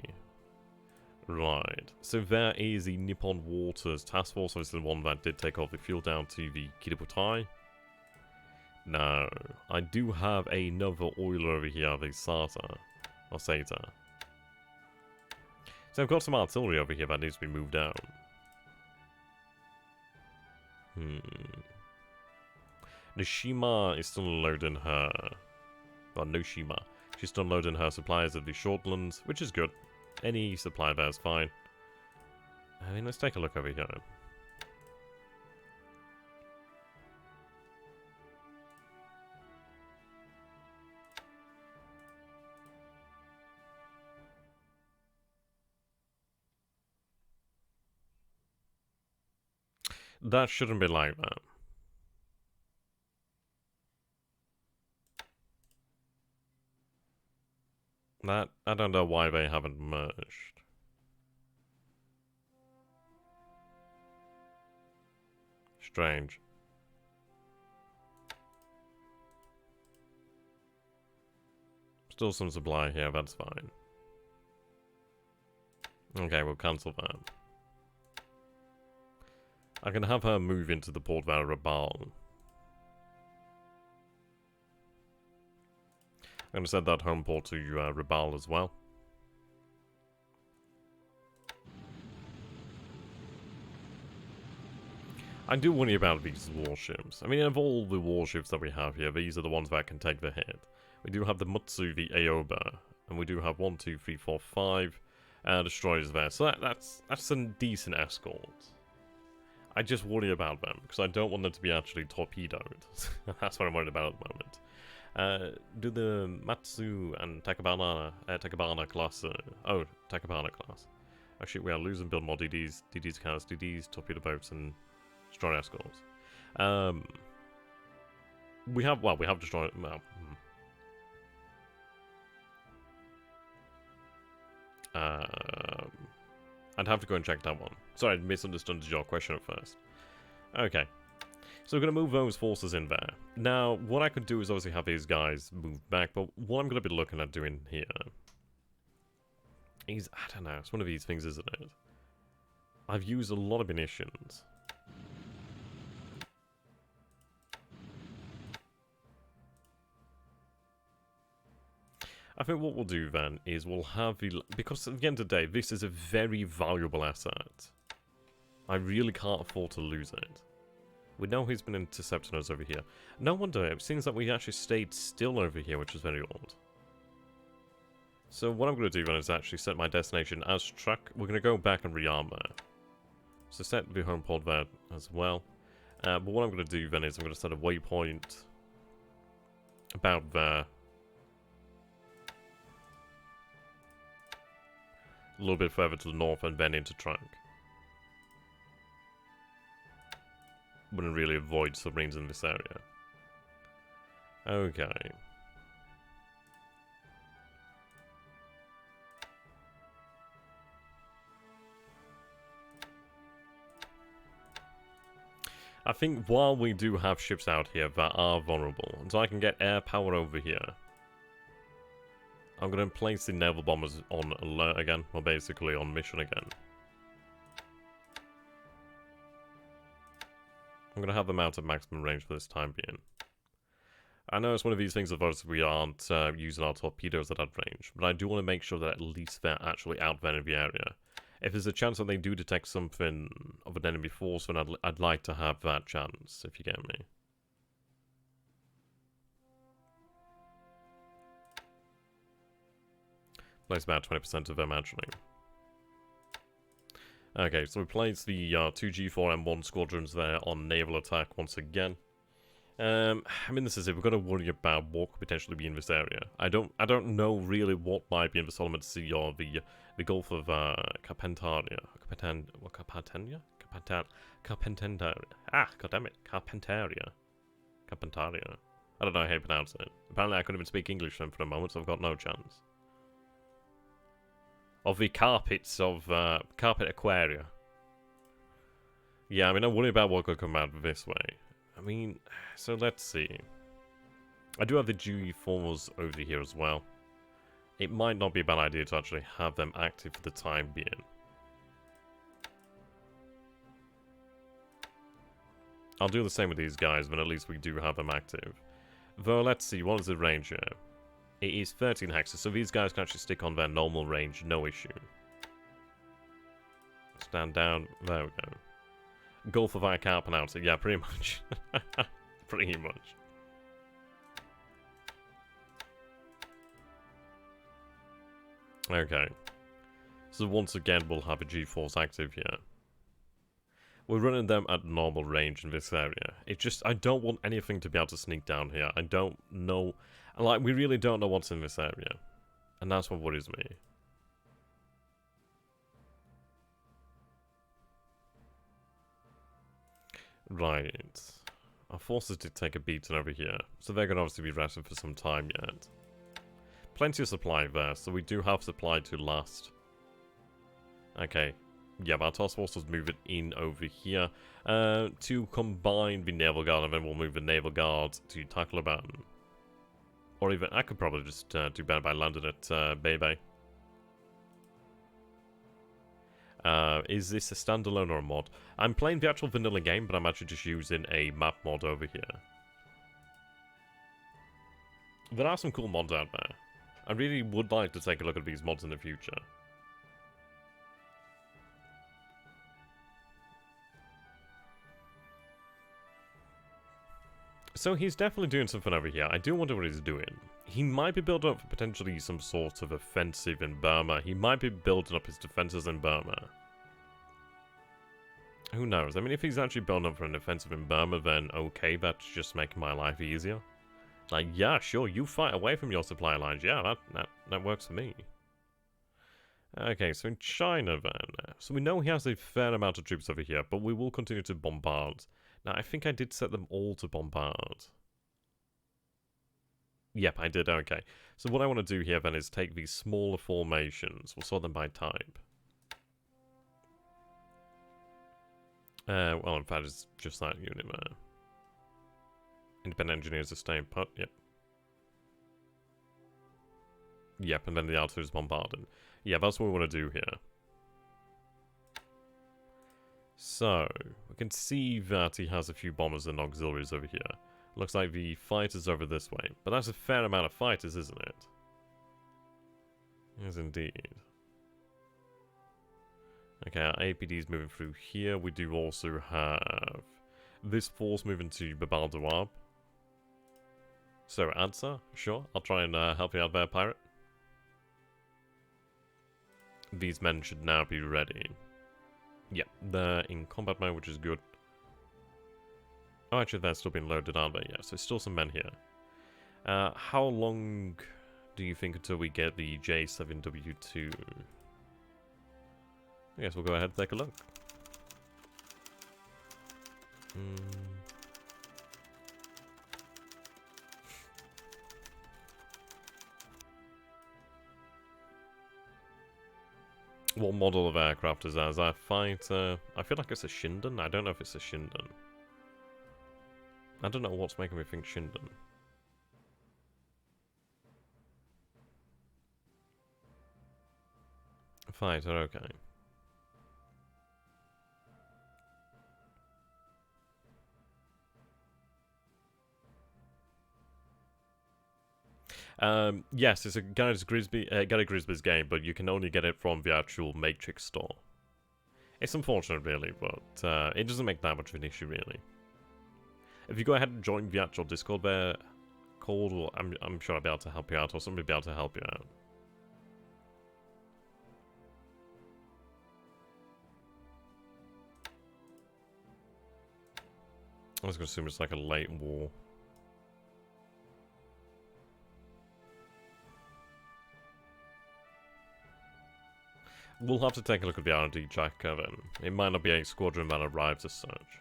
A: Right, so there is the Nippon Waters Task Force, obviously the one that did take off the fuel down to the Kiributai. Now, I do have another oiler over here, the Sata, or Sata. So I've got some artillery over here that needs to be moved down. Nishima is still loading her... Well, Noshima. She's still loading her supplies at the Shortlands, which is good. Any supply there is fine. I mean, let's take a look over here. That shouldn't be like that. I don't know why they haven't merged. Strange. Still some supply here, that's fine. Okay, we'll cancel that. I can have her move into the port via Rabaul. I'm going to send that home port to Rabaul as well. I do worry about these warships. I mean, of all the warships that we have here, these are the ones that can take the hit. We do have the Mutsu, the Aoba, and we do have 1, 2, 3, 4, 5 destroyers there. So that's a decent escort. I just worry about them, because I don't want them to be actually torpedoed. That's what I'm worried about at the moment. Do the Matsu and Takabana class... Takabana class. Actually, we are losing build more DDs, cannons, DDs, torpedo boats, and destroyer escorts. We have destroyer... Well, I'd have to go and check that one. Sorry, I misunderstood your question at first. Okay. So we're going to move those forces in there. Now, what I could do is obviously have these guys move back, but what I'm going to be looking at doing here is, I don't know, it's one of these things, isn't it? I've used a lot of munitions. I think what we'll do then is we'll have the... Because at the end of the day, this is a very valuable asset. I really can't afford to lose it. We know he's been intercepting us over here. No wonder, it seems that we actually stayed still over here, which is very odd. So what I'm going to do then is actually set my destination as truck. We're going to go back and rearm there. So set the home port there as well. But what I'm going to do then is I'm going to set a waypoint about there. A little bit further to the north and then into trunk. Wouldn't really avoid submarines in this area. Okay. I think while we do have ships out here that are vulnerable, so I can get air power over here, I'm going to place the naval bombers on alert again, or basically on mission again. I'm going to have them out at maximum range for this time being. I know it's one of these things of us we aren't using our torpedoes at that range, but I do want to make sure that at least they're actually out there in the area. If there's a chance that they do detect something of an enemy force, then I'd like to have that chance, if you get me. Place about 20% of them, actually. Okay, so we place the 2 G4M1 squadrons there on naval attack once again. I mean, this is it. We've got to worry about what could potentially be in this area. I don't know really what might be in the Solomon Sea or the Gulf of Carpentaria. Carpentaria? Ah, goddammit. Carpentaria. I don't know how you pronounce it. Apparently I couldn't even speak English then for a moment, so I've got no chance. Of the carpets of Carpet Aquaria. Yeah, I mean, I worry about what could come out this way. I mean, so let's see. I do have the G4s over here as well. It might not be a bad idea to actually have them active for the time being. I'll do the same with these guys, but at least we do have them active. Though, let's see, what is the range here? It is 13 hexes, so these guys can actually stick on their normal range, no issue. Stand down, there we go. Gulf of Carpentaria, yeah, pretty much. Pretty much. Okay. So once again, we'll have a G-Force active here. We're running them at normal range in this area. It's just, I don't want anything to be able to sneak down here. I don't know, like, we really don't know what's in this area. And that's what worries me. Right. Our forces did take a beating over here, so they're going to obviously be resting for some time yet. Plenty of supply there, so we do have supply to last. Okay. Yeah, our task force was moving in over here to combine the naval guard, and then we'll move the naval guard to tackle a battle. Or even, I could probably just do better by landing at Bayley. Is this a standalone or a mod? I'm playing the actual vanilla game, but I'm actually just using a map mod over here. There are some cool mods out there. I really would like to take a look at these mods in the future. So he's definitely doing something over here. I do wonder what he's doing. He might be building up for potentially some sort of offensive in Burma. He might be building up his defenses in Burma. Who knows? I mean, if he's actually building up for an offensive in Burma, then okay, that's just making my life easier. Like, yeah, sure, you fight away from your supply lines. Yeah, that works for me. Okay, so in China then. So we know he has a fair amount of troops over here, but we will continue to bombard. Now, I think I did set them all to bombard. Yep, I did, okay. So what I want to do here then is take these smaller formations. We'll sort them by type. Well, in fact, it's just that unit there. Independent engineers are staying put, yep. Yep, and then the artillery is bombarding. Yeah, that's what we want to do here. So, we can see that he has a few bombers and auxiliaries over here. Looks like the fighters over this way. But that's a fair amount of fighters, isn't it? Yes, indeed. Okay, our APD is moving through here. We do also have this force moving to Babal Dawab. So, answer? Sure, I'll try and help you out there, pirate. These men should now be ready. Yeah, they're in combat mode, which is good. Oh, actually, they're still being loaded, aren't they? Yeah, so still some men here. How long do you think until we get the J7W2? I guess we'll go ahead and take a look. What model of aircraft is that? Is that a fighter? I feel like it's a Shinden. I don't know if it's a Shinden. I don't know what's making me think Shinden. Fighter, okay. Yes, it's a Gary Grisby's game, but you can only get it from the actual Matrix store. It's unfortunate, really, but it doesn't make that much of an issue, really. If you go ahead and join the actual Discord there, Cold, well, I'm sure I'll be able to help you out, or somebody will be able to help you out. I was going to assume it's like a late war. We'll have to take a look at the R&D tracker then. It might not be a squadron that arrives as such.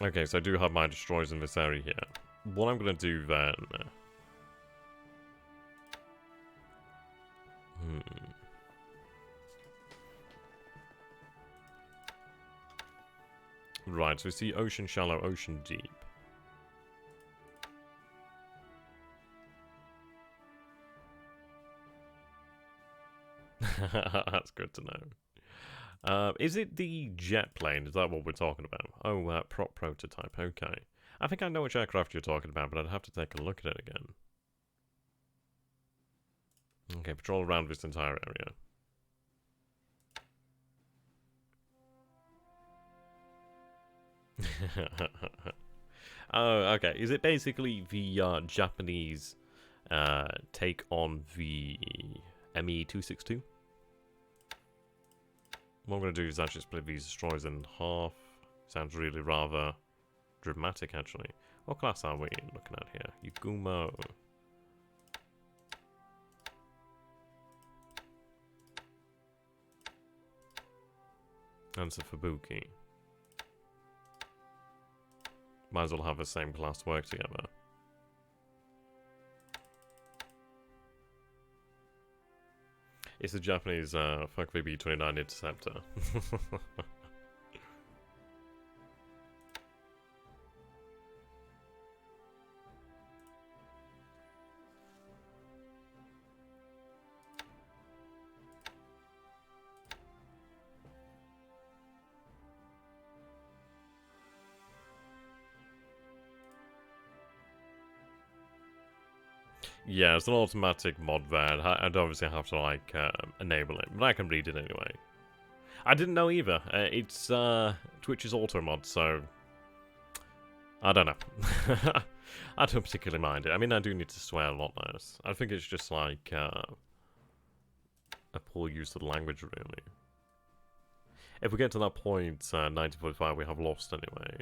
A: Okay, so I do have my destroyers in this area here. What I'm going to do then... Right, so we see ocean shallow, ocean deep. That's good to know. Is it the jet plane? Is that what we're talking about? Oh, prop prototype. Okay. I think I know which aircraft you're talking about, but I'd have to take a look at it again. Okay, patrol around this entire area. Oh, okay. Is it basically the Japanese take on the ME-262? What I'm going to do is actually split these destroyers in half. Sounds really rather dramatic, actually. What class are we looking at here? Yugumo. Answer Fubuki. Might as well have the same class work together. It's the Japanese Fuck VB-29 Interceptor. Yeah, it's an automatic mod there. I'd obviously have to, like, enable it. But I can read it anyway. I didn't know either. It's Twitch's auto mod, so... I don't know. I don't particularly mind it. I mean, I do need to swear a lot less. I think it's just, like, a poor use of the language, really. If we get to that point, 1945, we have lost anyway.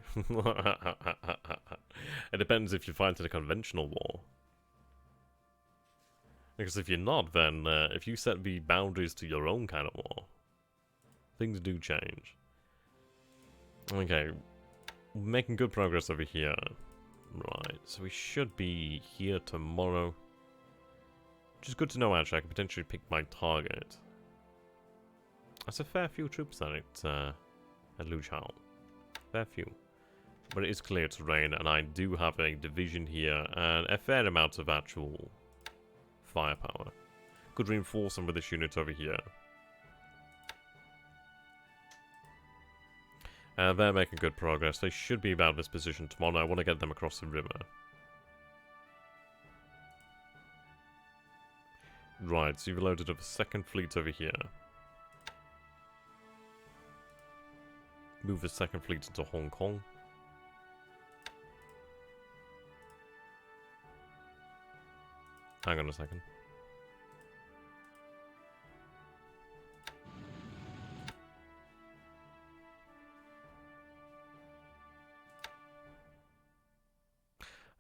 A: It depends if you fight in a conventional war. Because if you're not, then if you set the boundaries to your own kind of war, things do change. Okay, we're making good progress over here. Right, so we should be here tomorrow. Which is good to know, actually. I can potentially pick my target. That's a fair few troops at Luchao. Fair few. But it is clear terrain, and I do have a division here, and a fair amount of actual firepower. Could reinforce them with this unit over here. They're making good progress. They should be about this position tomorrow. I want to get them across the river. Right, so you've loaded up a second fleet over here. Move the second fleet into Hong Kong. Hang on a second.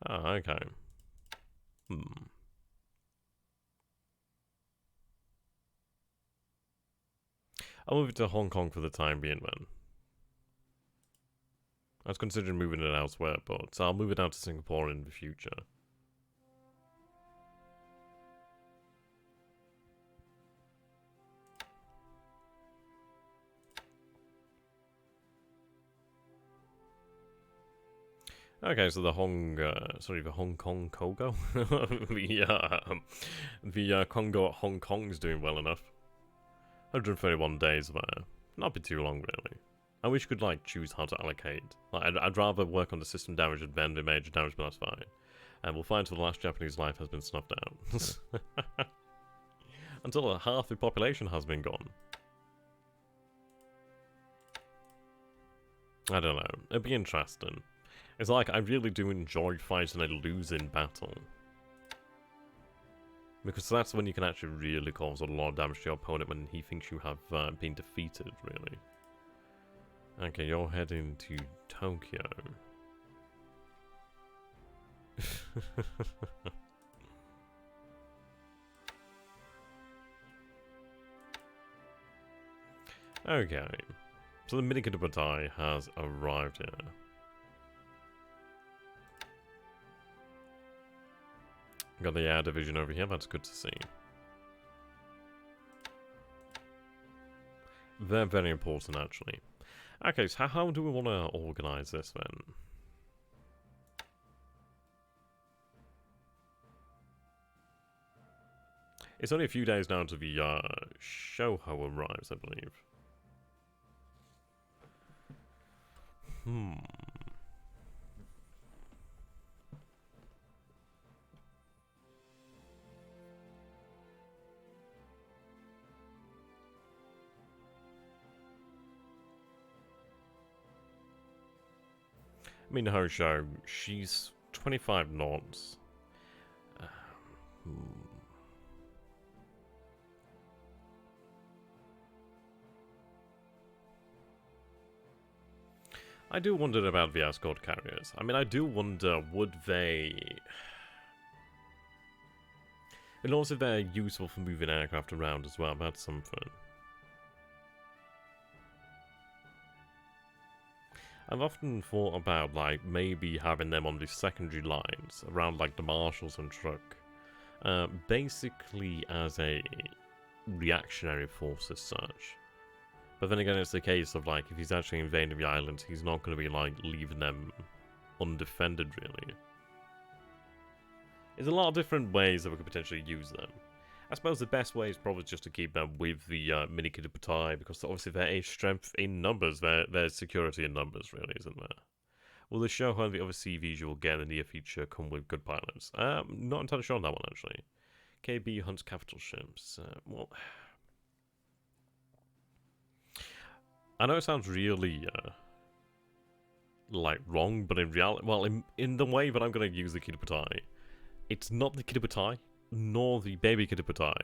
A: Ah, okay. I'll move it to Hong Kong for the time being, then. I was considering moving it elsewhere, but I'll move it out to Singapore in the future. Okay, so the Hong Kong Kogo? the Congo at Hong Kong is doing well enough. 131 days there. Not be too long, really. I wish you could, like, choose how to allocate. Like, I'd rather work on the system damage than the major damage, but that's fine. And we'll fight until the last Japanese life has been snuffed out. Until half the population has been gone. I don't know. It'd be interesting. It's like, I really do enjoy fighting a losing battle. Because that's when you can actually really cause a lot of damage to your opponent when he thinks you have been defeated, really. Okay, you're heading to Tokyo. Okay. So the Minikidabatai has arrived here. Got the air division over here, that's good to see. They're very important, actually. Okay, so how do we want to organize this, then? It's only a few days now to the Shoho arrives, I believe. Minhosho, she's 25 knots. Hmm. I do wonder about the escort carriers. I mean, I do wonder, would they... And also they're useful for moving aircraft around as well, that's something. I've often thought about, like, maybe having them on the secondary lines, around, like, the marshals and truck. Basically as a reactionary force as such. But then again, it's the case of, like, if he's actually invading the island, he's not going to be, like, leaving them undefended, really. There's a lot of different ways that we could potentially use them. I suppose the best way is probably just to keep them with the mini Kidapatai, because obviously there is strength in numbers, there's security in numbers, really, isn't there? Will the show how the other CVs you will get in the near future come with good pilots? Not entirely sure on that one, actually. KB hunts capital ships. Well... I know it sounds really, like, wrong, but in reality, well, in the way that I'm going to use the Kidapatai, it's not the Kidapatai, nor the baby Kidapatai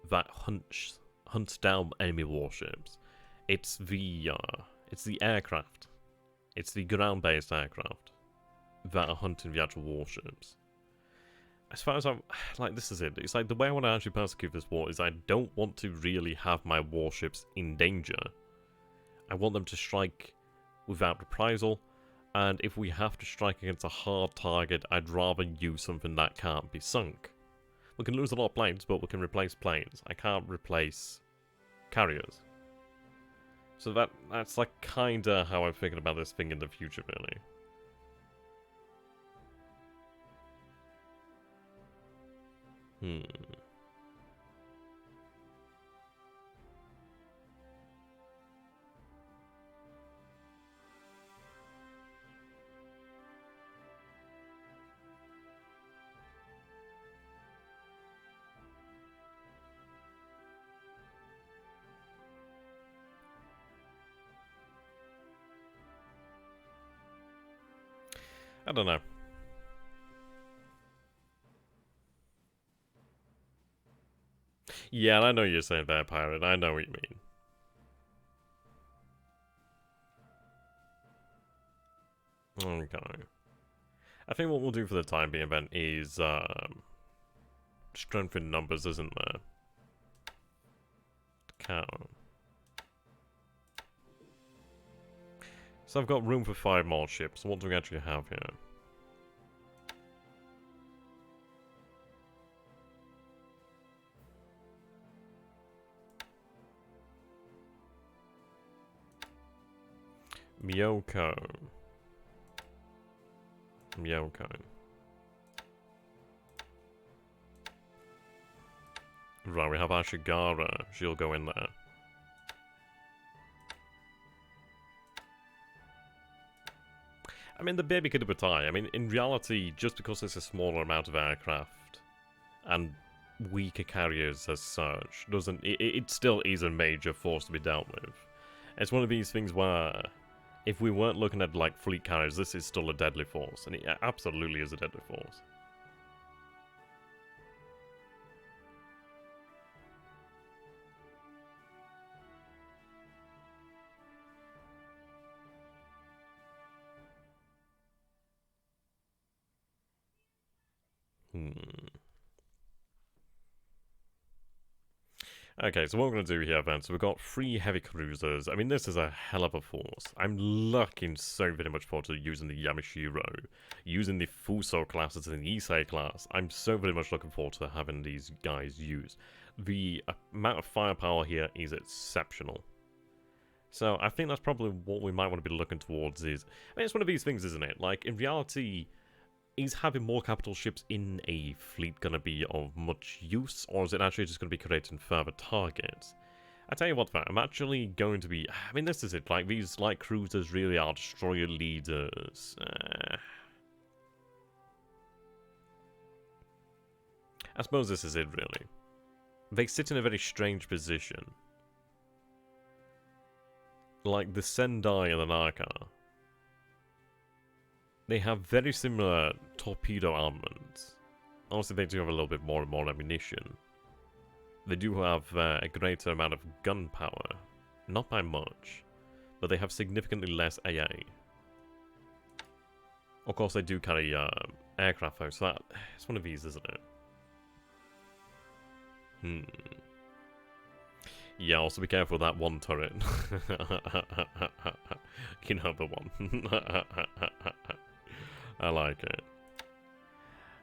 A: that hunts down enemy warships. It's the aircraft. It's the ground-based aircraft that are hunting the actual warships. As far as I'm, like, this is it. It's like, the way I want to actually persecute this war is I don't want to really have my warships in danger. I want them to strike without reprisal, and if we have to strike against a hard target, I'd rather use something that can't be sunk. We can lose a lot of planes, but we can replace planes. I can't replace carriers. So that's like kinda how I'm thinking about this thing in the future, really. I don't know. Yeah, I know you're saying that, pirate. I know what you mean. Okay. I think what we'll do for the time being, then, is strengthen numbers, isn't there? Cow. So I've got room for 5 more ships. What do we actually have here? Myoko. Right, we have Ashigara. She'll go in there. I mean, the baby Kidapatai, I mean, in reality, just because it's a smaller amount of aircraft and weaker carriers as such, it still is a major force to be dealt with. It's one of these things where, if we weren't looking at, like, fleet carriers, this is still a deadly force, and it absolutely is a deadly force. Okay, so what we're going to do here, then, so we've got 3 heavy cruisers. I mean, this is a hell of a force. I'm looking so very much forward to using the Yamashiro, using the Fuso classes and the Issei class. I'm so very much looking forward to having these guys used. The amount of firepower here is exceptional. So I think that's probably what we might want to be looking towards is... I mean, it's one of these things, isn't it? Like, in reality... Is having more capital ships in a fleet going to be of much use, or is it actually just going to be creating further targets? I tell you what, I'm actually going to be... I mean, this is it, like, these light cruisers really are destroyer leaders. I suppose this is it, really. They sit in a very strange position. Like, the Sendai and the Naka They have very similar torpedo armaments. Also, they do have a little bit more and more ammunition. They do have a greater amount of gunpowder. Not by much. But they have significantly less AA. Of course, they do carry aircraft though, so it's one of these, isn't it? Yeah, also be careful with that one turret. You know the one. I like it.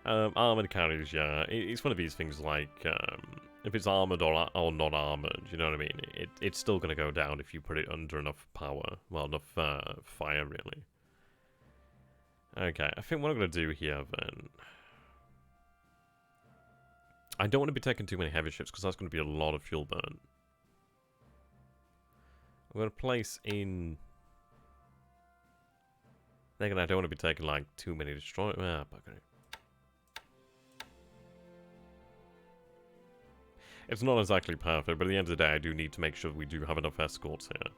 A: Armored carriers, yeah. It's one of these things like, if it's armored or not armored, you know what I mean? It's still going to go down if you put it under enough power. Well, enough fire, really. Okay, I think what I'm going to do here, then... I don't want to be taking too many heavy ships, because that's going to be a lot of fuel burn. I'm going to place in... Again, I don't want to be taking, like, too many destroyers. It's not exactly perfect, but at the end of the day, I do need to make sure we do have enough escorts here.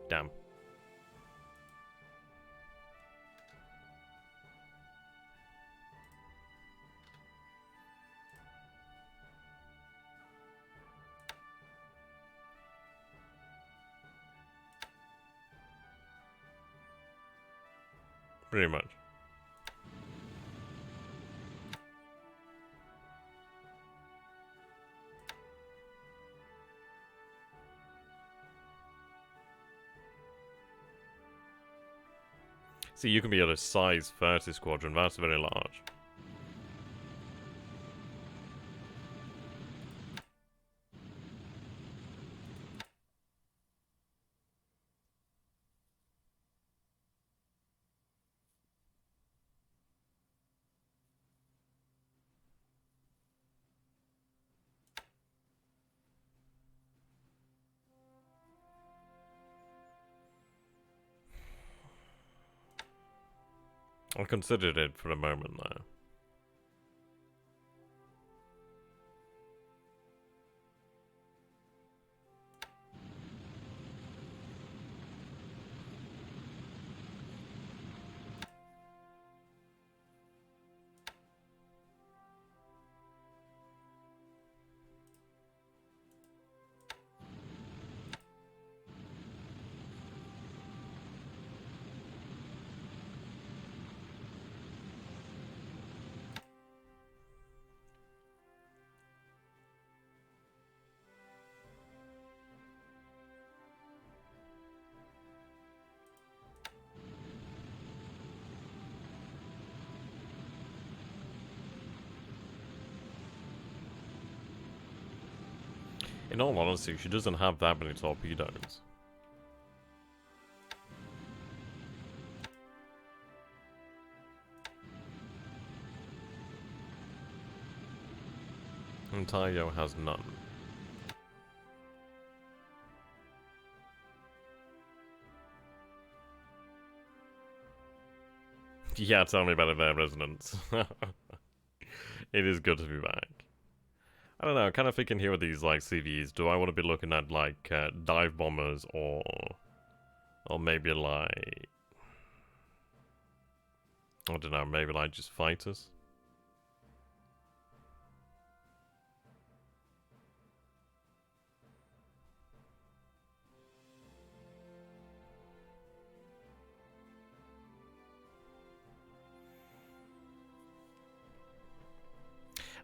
A: Damn. Pretty much. See, you can be at a size 30 squadron, that's very large. I considered it for a moment there. In all honesty, she doesn't have that many torpedoes. And Tayo has none. Yeah, tell me about it there, Resonance. It is good to be back. I don't know, kind of thinking here with these, like, CVs, do I want to be looking at, like, dive bombers, or maybe, like, I don't know, maybe, like, just fighters?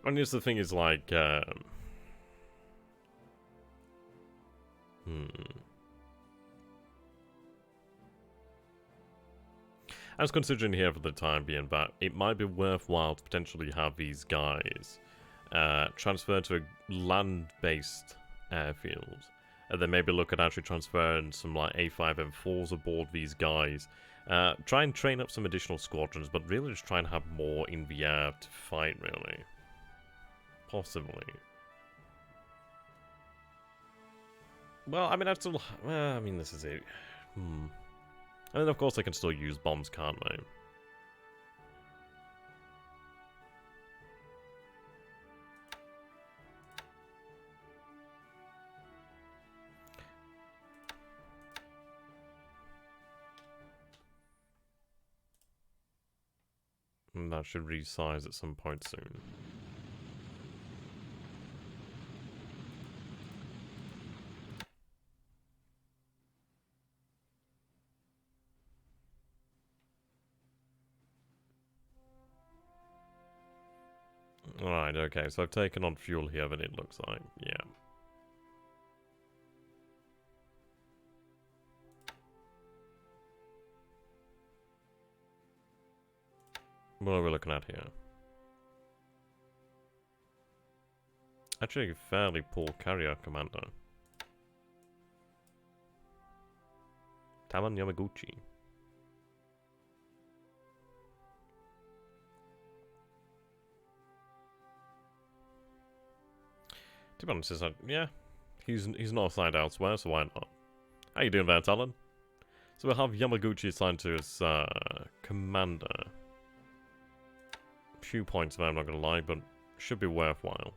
A: I mean, the thing is, like, I was considering here for the time being that it might be worthwhile to potentially have these guys transfer to a land-based airfield, and then maybe look at actually transferring some, like, A5 M4s aboard these guys. Try and train up some additional squadrons, but really just try and have more in the air to fight, really. Possibly. Well, I mean, I'd still... Well, I mean, this is it. And then, of course, they can still use bombs, can't they? And that should resize at some point soon. Alright, okay, so I've taken on fuel here, then it looks like, yeah. What are we looking at here? Actually, fairly poor carrier commander. Taman Yamaguchi. To be honest, yeah, he's not assigned elsewhere, so why not? How you doing there, Talon? So we'll have Yamaguchi assigned to his commander. Few points there, I'm not gonna lie, but should be worthwhile.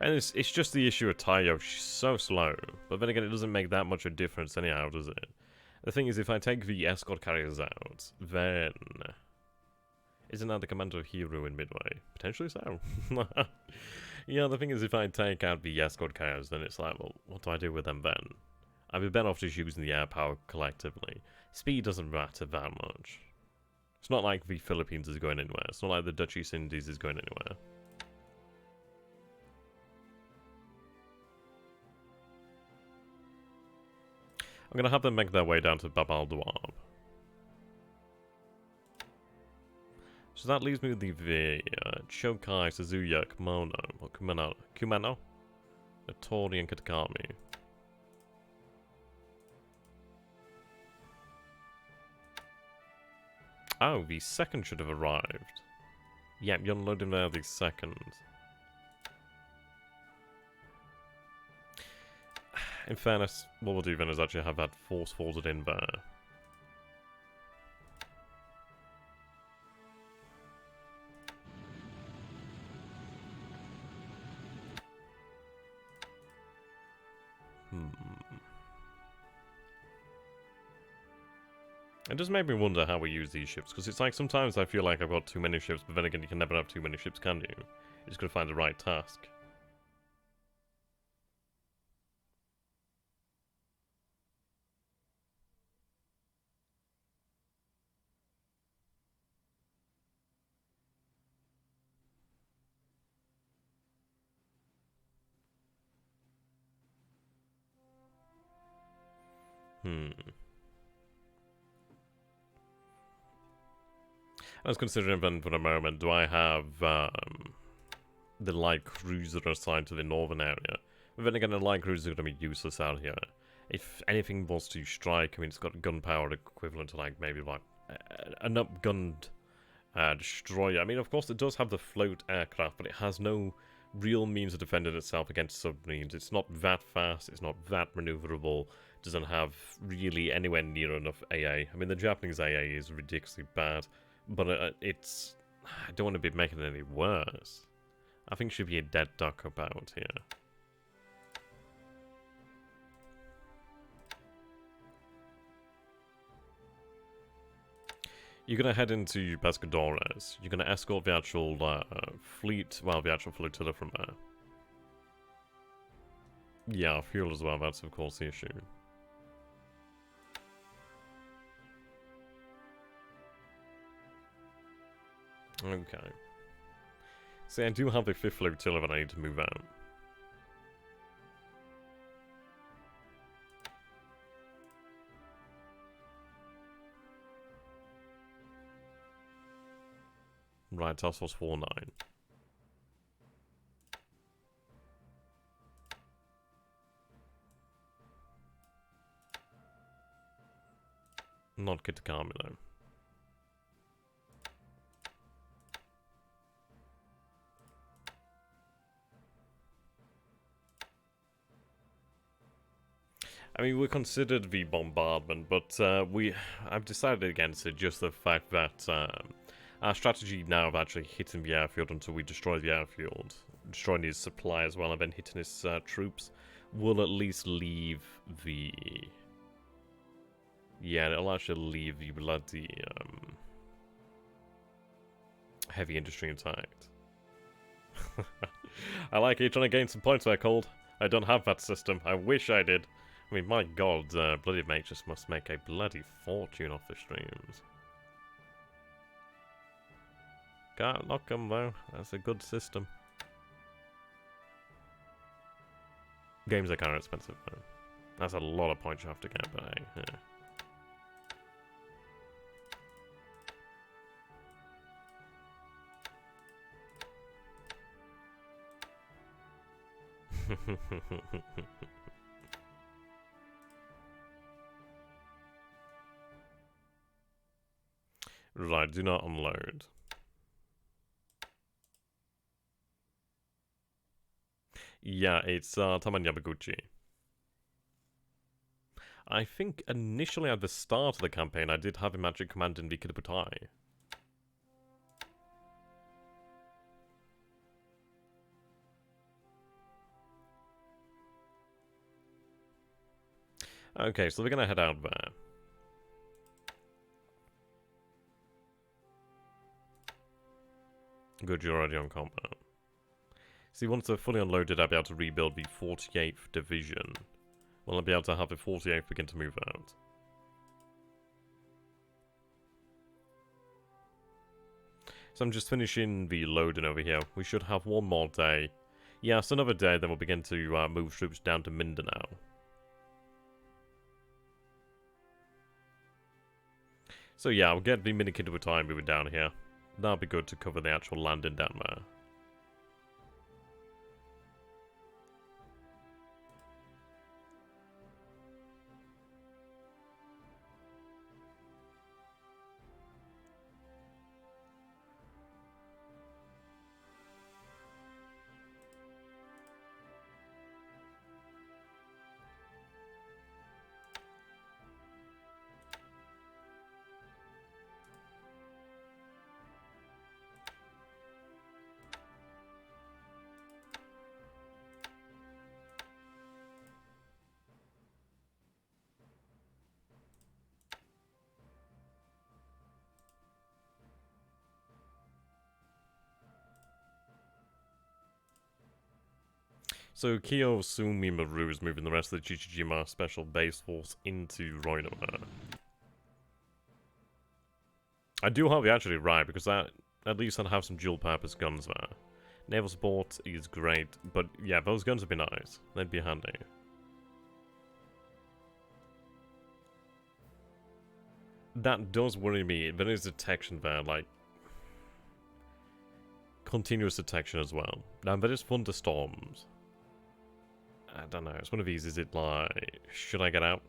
A: And it's just the issue of Tayo, she's so slow. But then again, it doesn't make that much of a difference anyhow, does it? The thing is, if I take the escort carriers out, then... Isn't that the commander of Hero in Midway? Potentially so. Yeah, the thing is, if I take out the escort carriers, then it's like, well, what do I do with them then? I'd be better off just using the air power collectively. Speed doesn't matter that much. It's not like the Philippines is going anywhere. It's not like the Dutch East Indies is going anywhere. I'm going to have them make their way down to Bab al-Duab. So that leaves me with the Chokai, Suzuya, Kimono, or Kumano, Notori, and Katakami. Oh, the second should have arrived. Yep, you're unloading there the second. In fairness, what we'll do then is actually have that force folded in there. It just made me wonder how we use these ships, because it's like sometimes I feel like I've got too many ships, but then again you can never have too many ships, can you? You just gotta find the right task. I was considering then for a moment, do I have the light cruiser assigned to the northern area? But then again, the light cruiser is going to be useless out here. If anything was to strike, I mean, it's got gunpowder equivalent to like maybe like an upgunned destroyer. I mean, of course, it does have the float aircraft, but it has no real means of defending itself against submarines. It's not that fast, it's not that maneuverable, doesn't have really anywhere near enough AA. I mean, the Japanese AA is ridiculously bad, but it's... I don't want to be making it any worse. I think should be a dead duck about here. You're going to head into Pescadores. You're going to escort the actual fleet, well, the actual flotilla from there. Yeah, fuel as well, that's of course the issue. Okay. See, I do have the 5th flotilla that I need to move out. Right, Task Force 49. Not Kitakami though. I mean, we considered the bombardment, but I've decided against it. Just the fact that our strategy now of actually hitting the airfield until we destroy the airfield, destroying his supply as well, and then hitting his troops, will at least leave the... Yeah, it'll actually leave the bloody heavy industry intact. I like it, trying to gain some points there, Cold. I don't have that system. I wish I did. I mean, my god, bloody mate just must make a bloody fortune off the streams. Can't knock them though. That's a good system. Games are kind of expensive though. That's a lot of points you have to get, but hey, yeah. Right, do not unload. Yeah, it's Taman Yamaguchi. I think initially at the start of the campaign I did have him actually commanding the Kitabutai. Okay, so we're gonna head out there. Good, you're already on combat. See, once they're fully unloaded, I'll be able to rebuild the 48th Division. Well, I'll be able to have the 48th begin to move out. So I'm just finishing the loading over here. We should have one more day. Yeah, so another day, then we'll begin to move troops down to Mindanao. So yeah, I'll get the mini Kitabutai moving down here. That'll be good to cover the actual landing down there. So Kiyosumi Maru is moving the rest of the Chichijima Special Base Force into Roinama. I do hope you're actually right, because that at least I'd have some dual-purpose guns there. Naval support is great, but yeah, those guns would be nice. They'd be handy. That does worry me. There is detection there, like continuous detection as well. Now there is thunderstorms. I don't know, it's one of these, is it like, should I get out?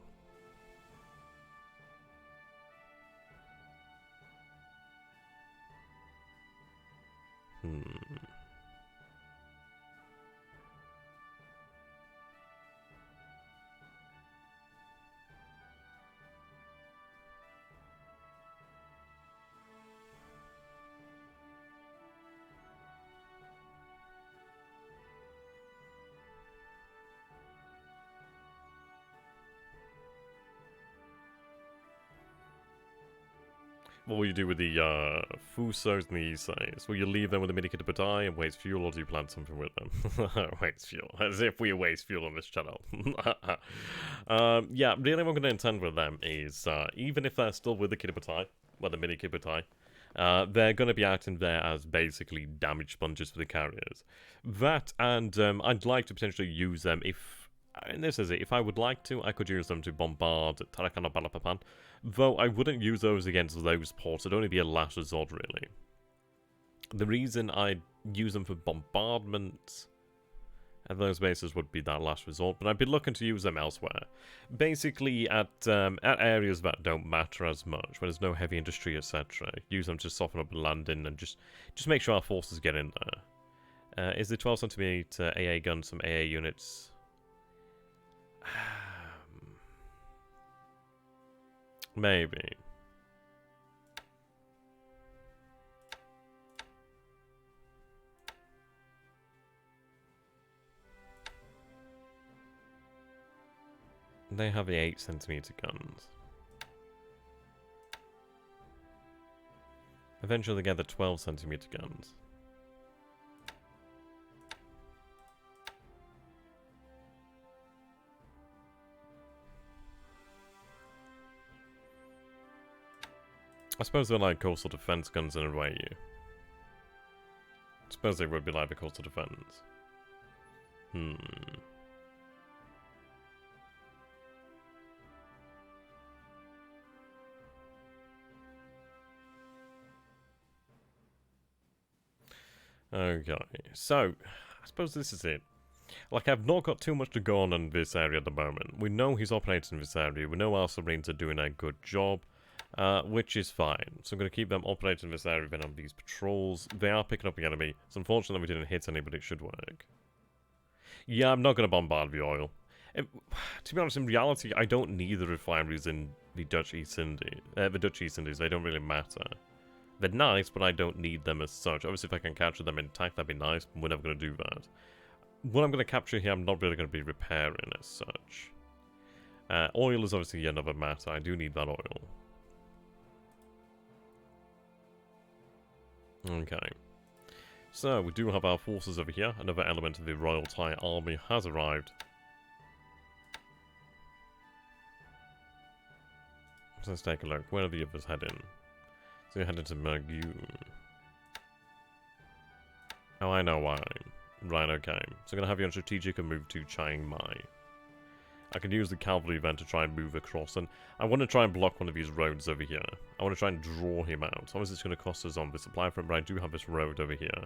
A: What will you do with the Fusos and the Issais? Will you leave them with the mini Kitabutai and waste fuel, or do you plan something with them? Waste fuel. As if we waste fuel on this channel. Yeah, really what I'm going to intend with them is, even if they're still with the Kitabutai, well, the mini Kitabutai, they're going to be acting there as basically damage sponges for the carriers. That, and I'd like to potentially use them if... And this is it, if I would like to, I could use them to bombard Tarakan or Balapapan. Though I wouldn't use those against those ports, it'd only be a last resort, really. The reason I'd use them for bombardment at those bases would be that last resort, but I'd be looking to use them elsewhere. Basically, at areas that don't matter as much, where there's no heavy industry, etc. Use them to soften up the landing and just make sure our forces get in there. Is the 12cm AA gun some AA units? Maybe. They have the 8cm guns. Eventually they get the 12cm guns. I suppose they're like coastal defense guns in a way. I suppose they would be like the coastal defense. Okay, so I suppose this is it. Like, I've not got too much to go on in this area at the moment. We know he's operating in this area. We know our submarines are doing a good job, which is fine. So I'm going to keep them operating in this area then on these patrols. They are picking up the enemy. It's unfortunate that we didn't hit any, but it should work. Yeah, I'm not going to bombard the oil. To be honest, in reality, I don't need the refineries in the Dutch East Indies. They don't really matter. They're nice, but I don't need them as such. Obviously, if I can capture them intact, that'd be nice, but we're never going to do that. What I'm going to capture here, I'm not really going to be repairing as such. Oil is obviously another matter. I do need that oil. Okay. So, we do have our forces over here. Another element of the Royal Thai Army has arrived. So let's take a look. Where are the others heading? So you're heading to Mergun. Oh, I know why. Right, okay. So I'm going to have you on strategic and move to Chiang Mai. I can use the cavalry then to try and move across. And I want to try and block one of these roads over here. I want to try and draw him out. Obviously it's going to cost us on the supply front, but I do have this road over here.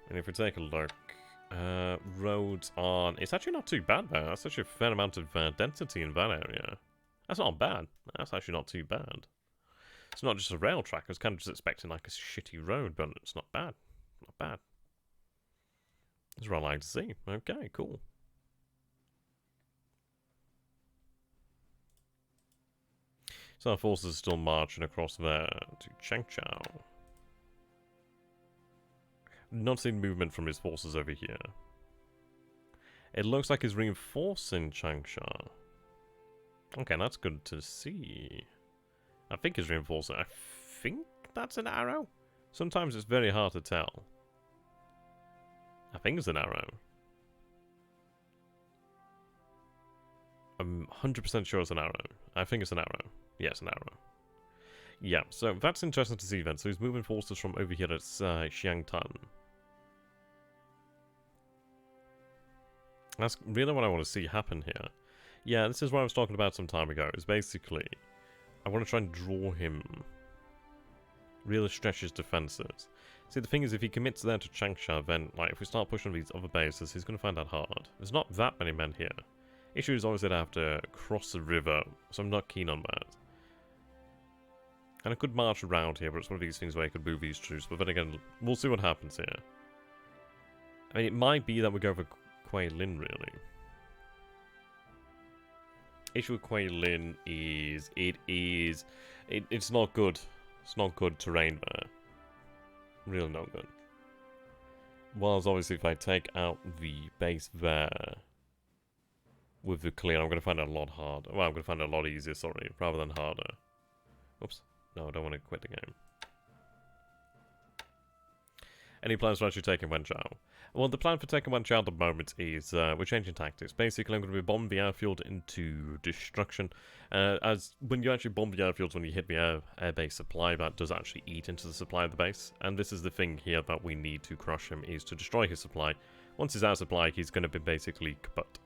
A: And if we take a look, roads on... It's actually not too bad there. That's actually a fair amount of density in that area. That's not bad. That's actually not too bad. It's not just a rail track. I was kind of just expecting like a shitty road, but it's not bad. Not bad. That's what I like to see. Okay, cool. So our forces are still marching across there to Changchao. Not seeing movement from his forces over here. It looks like he's reinforcing Changsha. Okay, that's good to see. I think he's reinforcing. I think that's an arrow? Sometimes it's very hard to tell. I think it's an arrow. I'm 100% sure it's an arrow. I think it's an arrow. Yeah, it's an arrow. Yeah, so that's interesting to see then. So he's moving forces from over here at Xiangtan. That's really what I want to see happen here. Yeah, this is what I was talking about some time ago. It's basically, I want to try and draw him. Really stretch his defenses. See, the thing is, if he commits there to Changsha, then, like, if we start pushing these other bases, he's going to find that hard. There's not that many men here. Issue is obviously I have to cross the river, so I'm not keen on that. And I could march around here, but it's one of these things where I could move these troops. But then again, we'll see what happens here. I mean, it might be that we go for Kuei Lin, really. Issue with Kuei Lin is, it's not good. It's not good terrain there. Really not good. Whilst obviously if I take out the base there with the clear, I'm going to find it a lot harder. Well, I'm going to find it a lot easier, sorry, rather than harder. Oops. No, I don't want to quit the game. Any plans for actually taking Wenchao? Well, the plan for taking Wenchao at the moment is we're changing tactics. Basically, I'm going to be bombing the airfield into destruction. As when you actually bomb the airfields, when you hit the air base supply, that does actually eat into the supply of the base. And this is the thing here that we need to crush him, is to destroy his supply. Once he's out of supply, he's going to be basically kaput.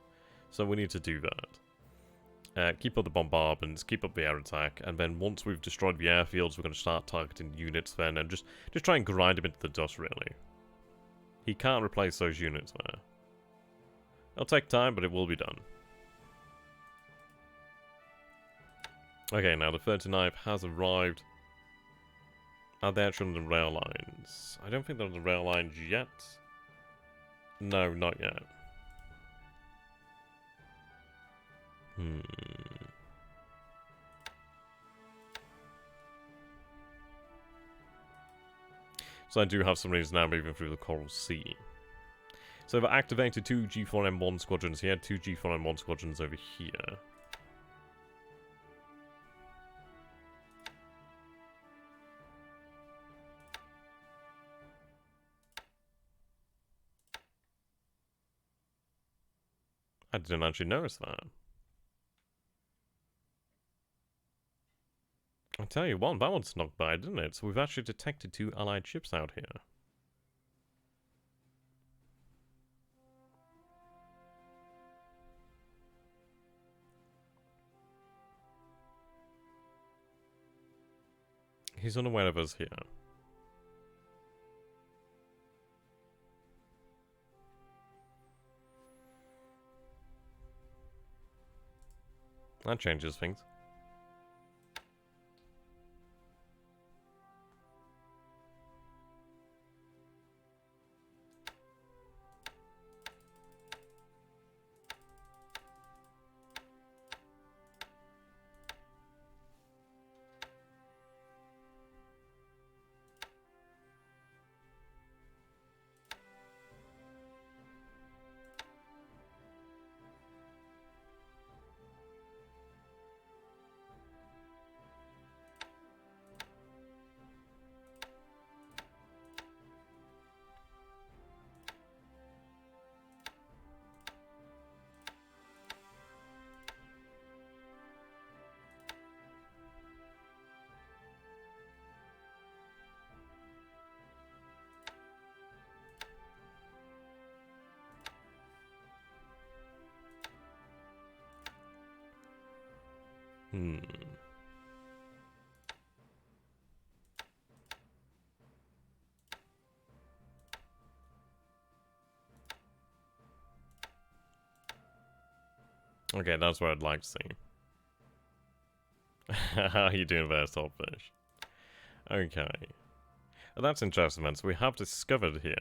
A: So we need to do that. Keep up the bombardments, keep up the air attack, and then once we've destroyed the airfields, we're going to start targeting units then, and just try and grind him into the dust, really. He can't replace those units there. It'll take time, but it will be done. Okay, now the 39th has arrived. Are they actually on the rail lines? I don't think they're on the rail lines yet. No, not yet. So I do have some reasons now moving through the Coral Sea. So I've activated 2 G4M1 squadrons here, 2 G4M1 squadrons over here. I didn't actually notice that. I tell you what, that one snuck by, didn't it? So we've actually detected 2 allied ships out here. He's unaware of us here. That changes things. Okay, that's what I'd like to see. How are you doing there, Saltfish? Okay. Well, that's interesting, then. So we have discovered here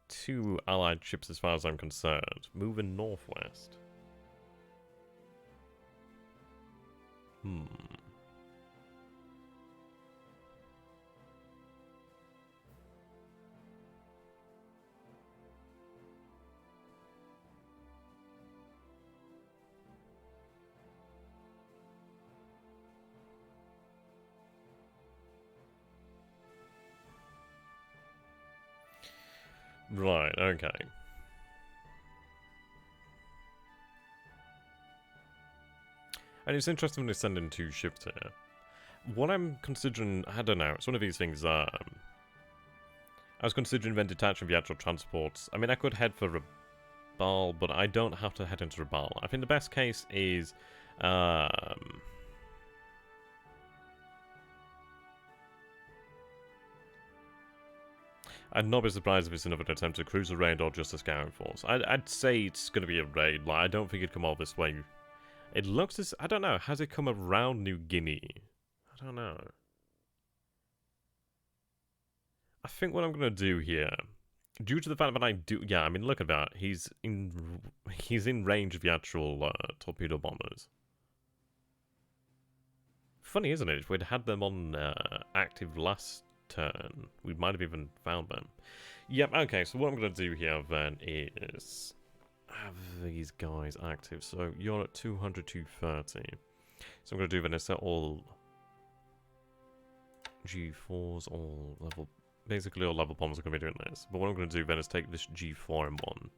A: 2 allied ships as far as I'm concerned, moving northwest. Right, okay. And it's interesting when they send in 2 ships here. What I'm considering, I don't know, it's one of these things, I was considering then detaching the actual transports. I mean, I could head for Rabaul, but I don't have to head into Rabaul. I think the best case is, I'd not be surprised if it's another attempt to cruiser raid or just a scouting force. I'd say it's going to be a raid. Like, I don't think it'd come all this way. It looks as... I don't know. Has it come around New Guinea? I don't know. I think what I'm going to do here, due to the fact that I do... Yeah, I mean, look at that. He's in range of the actual torpedo bombers. Funny, isn't it? If we'd had them on active last turn, we might have even found them. Yep, okay, so what I'm going to do here then is have these guys active. So you're at 200, 230. So I'm going to do then is set all G4s, all level... Basically all level bombs are going to be doing this. But what I'm going to do then is take this G4 and 1.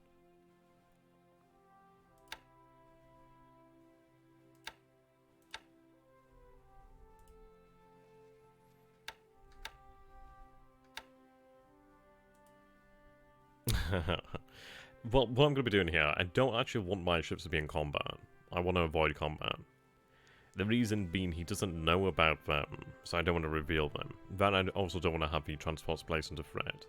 A: Well, what I'm going to be doing here, I don't actually want my ships to be in combat. I want to avoid combat. The reason being he doesn't know about them, so I don't want to reveal them. Then I also don't want to have the transports placed under threat.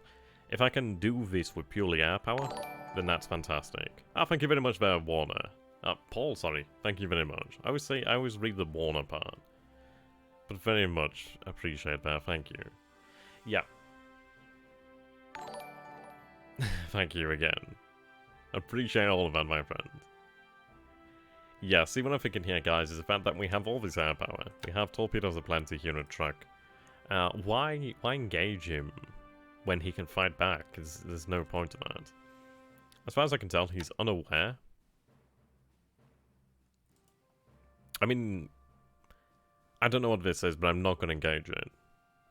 A: If I can do this with purely air power, then that's fantastic. Ah, thank you very much there, Warner. Paul, sorry. Thank you very much. I always read the Warner part. But very much appreciate that, thank you. Yeah. Thank you again. Appreciate all of that, my friend. Yeah, see what I'm thinking here, guys, is the fact that we have all this air power. We have torpedoes aplenty here in a truck. Why engage him when he can fight back. There's no point in that. As far as I can tell, he's unaware. I mean, I don't know what this is, but I'm not going to engage it.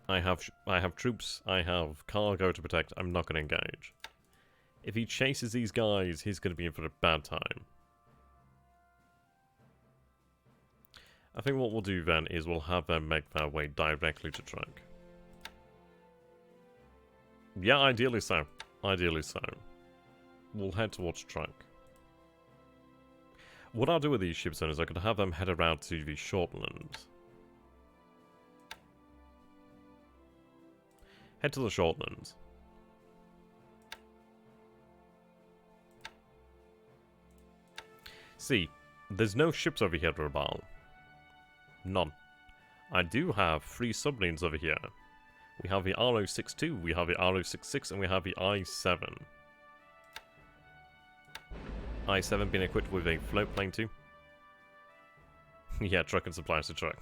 A: I have troops, I have cargo to protect, I'm not going to engage. If he chases these guys, he's going to be in for a bad time. I think what we'll do then is we'll have them make their way directly to Trunk. Yeah, ideally so. Ideally so. We'll head towards Trunk. What I'll do with these ships then is I could have them head around to the Shortlands. Head to the Shortlands. See, there's no ships over here at Rabaul. None. I do have 3 submarines over here. We have the RO62, we have the RO66, and we have the I-7. I-7 being equipped with a float plane too. Yeah, truck and supplies to truck.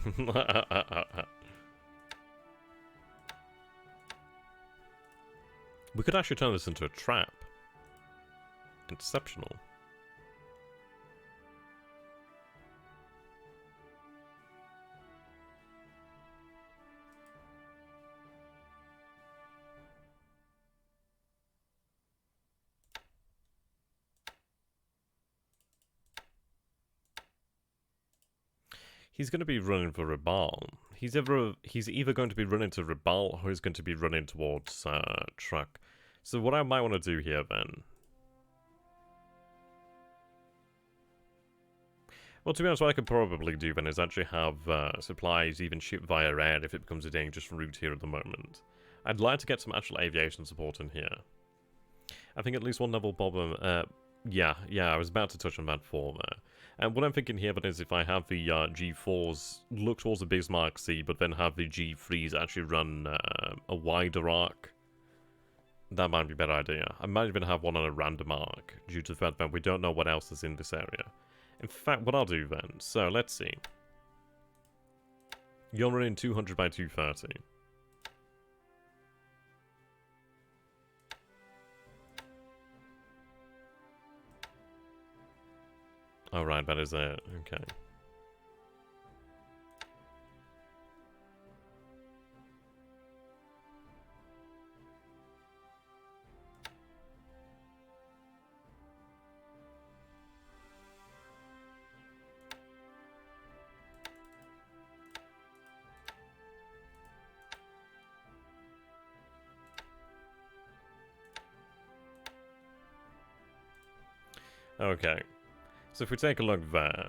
A: We could actually turn this into a trap. Exceptional. He's going to be running for Rabaul. He's either going to be running to Rabaul or he's going to be running towards Truck. So what I might want to do here then... Well, to be honest, what I could probably do then is actually have supplies even shipped via air if it becomes a dangerous route here at the moment. I'd like to get some actual aviation support in here. I think at least one naval bomber... Yeah, I was about to touch on that for there. And what I'm thinking here then is if I have the G4s look towards the Bismarck Sea, but then have the G3s actually run a wider arc, that might be a better idea. I might even have one on a random arc, due to the fact that we don't know what else is in this area. In fact, what I'll do then, so let's see. You're running 200 by 230. Alright, that is it. Okay. Okay. So if we take a look there,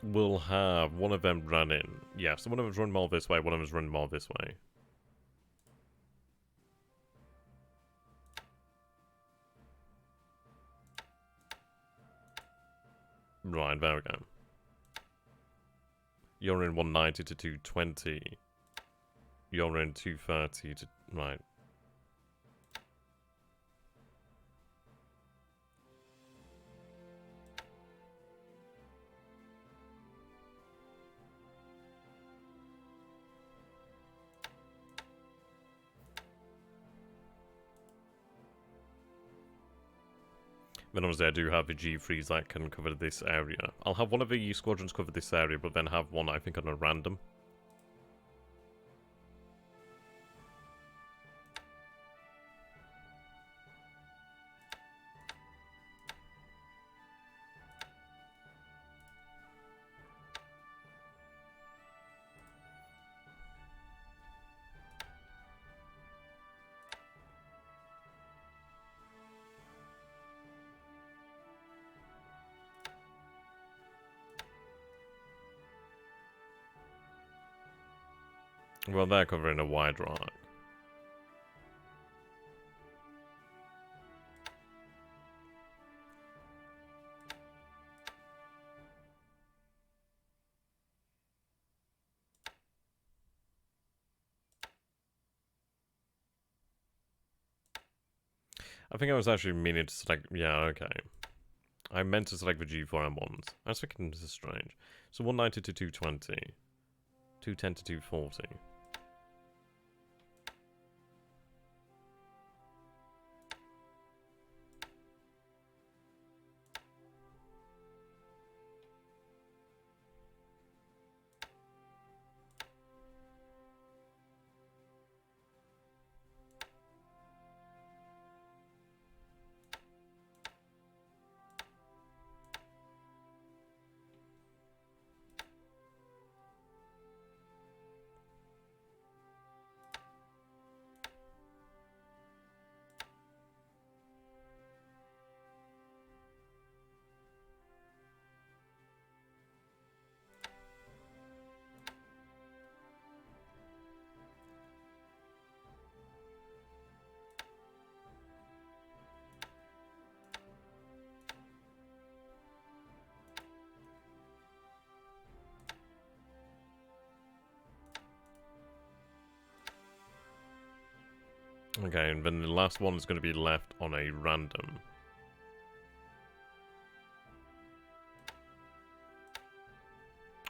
A: we'll have one of them running. Yeah, so one of them's running more this way, one of them's running more this way. Right, there we go. You're in 190 to 220. You're in 230 to... Right. Then obviously I do have the G3s that can cover this area. I'll have one of the squadrons cover this area, but then have one, I think, on a random. Well, they're covering a wide arc. I think I was actually meaning to select... Yeah, okay. I meant to select the G4M1s. I was thinking this is strange. So 190 to 220. 210 to 240. Okay, and then the last one is going to be left on a random.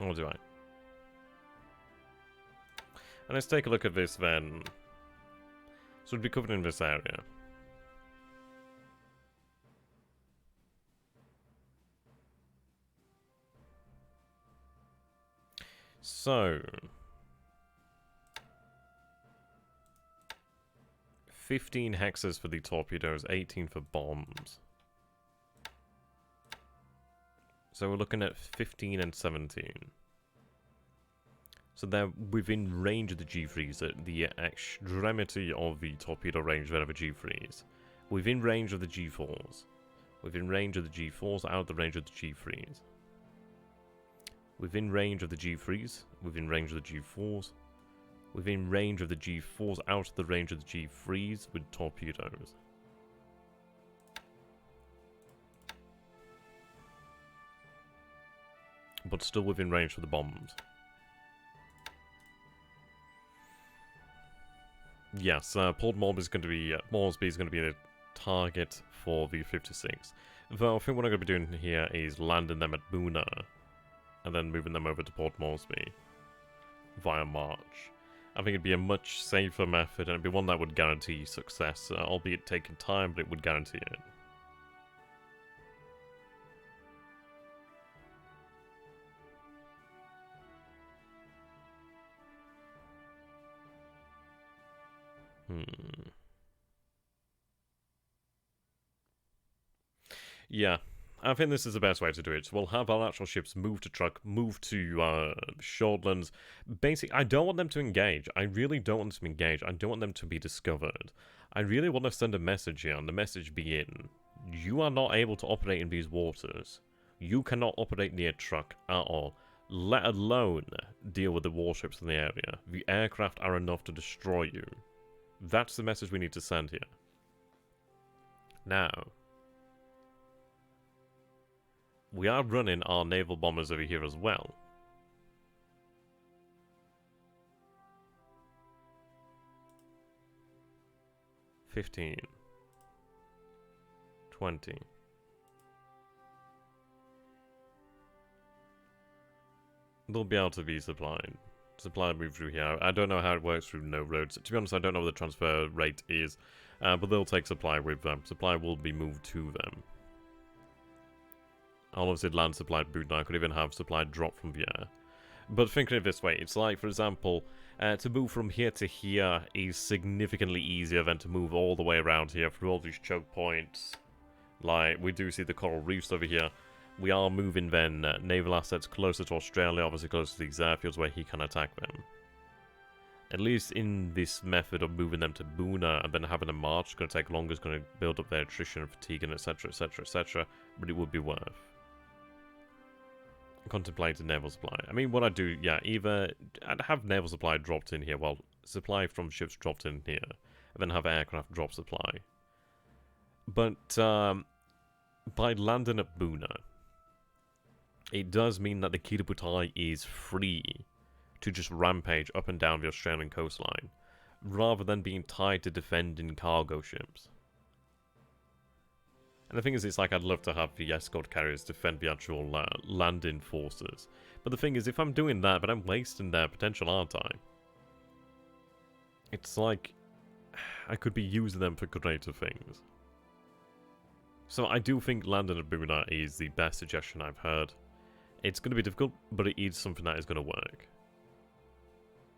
A: Or do I? And let's take a look at this then. So it'd be covered in this area. So 15 hexes for the torpedoes, 18 for bombs. So we're looking at 15 and 17. So they're within range of the G3s, at the extremity of the torpedo range of the G3s. Within range of the G4s. Within range of the G4s, out of the range of the G3s. Within range of the G3s, within range of the G4s. Within range of the G4s, out of the range of the G3s with torpedoes. But still within range for the bombs. Yes, Port Moresby is going to be the target for the 56. Though I think what I'm going to be doing here is landing them at Buna, and then moving them over to Port Moresby via March. I think it'd be a much safer method, and it'd be one that would guarantee success, albeit taking time, but it would guarantee it. Yeah, I think this is the best way to do it. We'll have our actual ships move to truck, move to Shortlands. Basically, I don't want them to engage. I really don't want them to engage. I don't want them to be discovered. I really want to send a message here, and the message being, you are not able to operate in these waters. You cannot operate near truck at all, let alone deal with the warships in the area. The aircraft are enough to destroy you. That's the message we need to send here. Now, we are running our naval bombers over here as well. $15, $20. They'll be able to be supplied. Supply move through here. I don't know how it works through no roads. To be honest, I don't know what the transfer rate is. But they'll take supply with them. Supply will be moved to them. I'll obviously land supply at Boot, I could even have supply drop from the air. But think of it this way, it's like, for example, to move from here to here is significantly easier than to move all the way around here through all these choke points. Like, we do see the coral reefs over here. We are moving then naval assets closer to Australia, obviously closer to these airfields where he can attack them. At least in this method of moving them to Buna and then having a march, it's going to take longer, it's going to build up their attrition and fatigue and etc, etc, etc, but it would be worth. Contemplate naval supply. I mean, what I do, yeah, either I'd have naval supply dropped in here, well, supply from ships dropped in here, and then have aircraft drop supply. But by landing at Buna, it does mean that the Kitabutai is free to just rampage up and down the Australian coastline, rather than being tied to defending cargo ships. And the thing is, it's like I'd love to have the escort carriers defend the actual landing forces. But the thing is, if I'm doing that, but I'm wasting their potential, aren't I? It's like I could be using them for greater things. So I do think landing at Buna is the best suggestion I've heard. It's going to be difficult, but it is something that is going to work.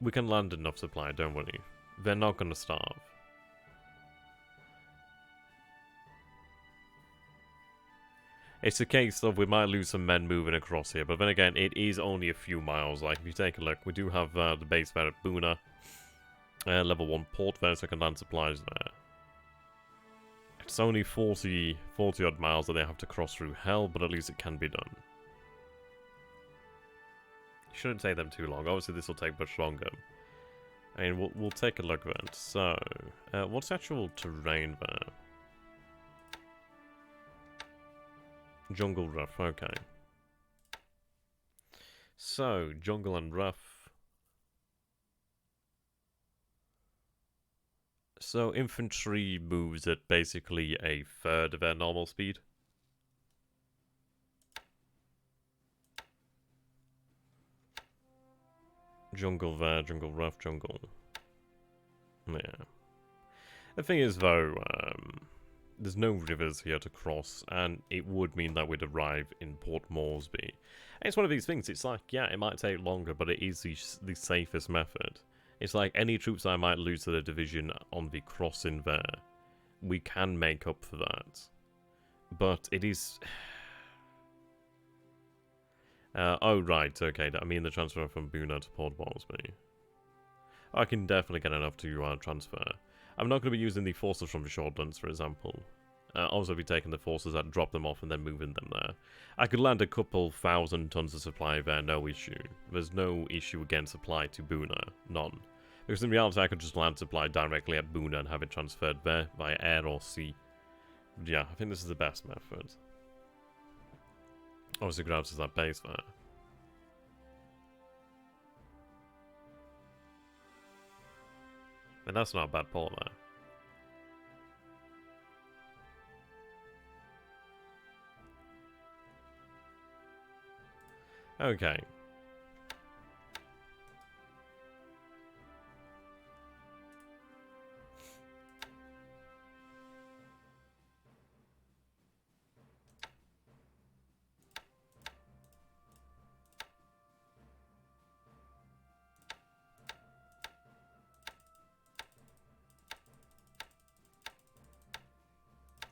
A: We can land enough supply, don't worry. They're not going to starve. It's a case of we might lose some men moving across here, but then again, it is only a few miles. Like, if you take a look, we do have the base there at Buna. Level 1 port there, so I can land supplies there. It's only 40 odd miles that they have to cross through hell, but at least it can be done. Shouldn't take them too long. Obviously, this will take much longer. I mean, we'll take a look then. So, what's the actual terrain there? Jungle rough, okay. So, jungle and rough. So infantry moves at basically a third of their normal speed. Jungle there, jungle rough, jungle. Yeah. The thing is, though, there's no rivers here to cross, and it would mean that we'd arrive in Port Moresby. And it's one of these things, it's like, yeah, it might take longer, but it is the safest method. It's like any troops I might lose to the division on the crossing there, we can make up for that. But it is... oh, right, okay, I mean the transfer from Buna to Port Moresby. I can definitely get enough to transfer. I'm not going to be using the forces from the Shortlands, for example. Also be taking the forces that drop them off and then moving them there. I could land a couple thousand tons of supply there, no issue. There's no issue against supply to Buna, none. Because in reality, I could just land supply directly at Buna and have it transferred there via air or sea. Yeah, I think this is the best method. Obviously grabs us that base there. And that's not a bad port there. Okay.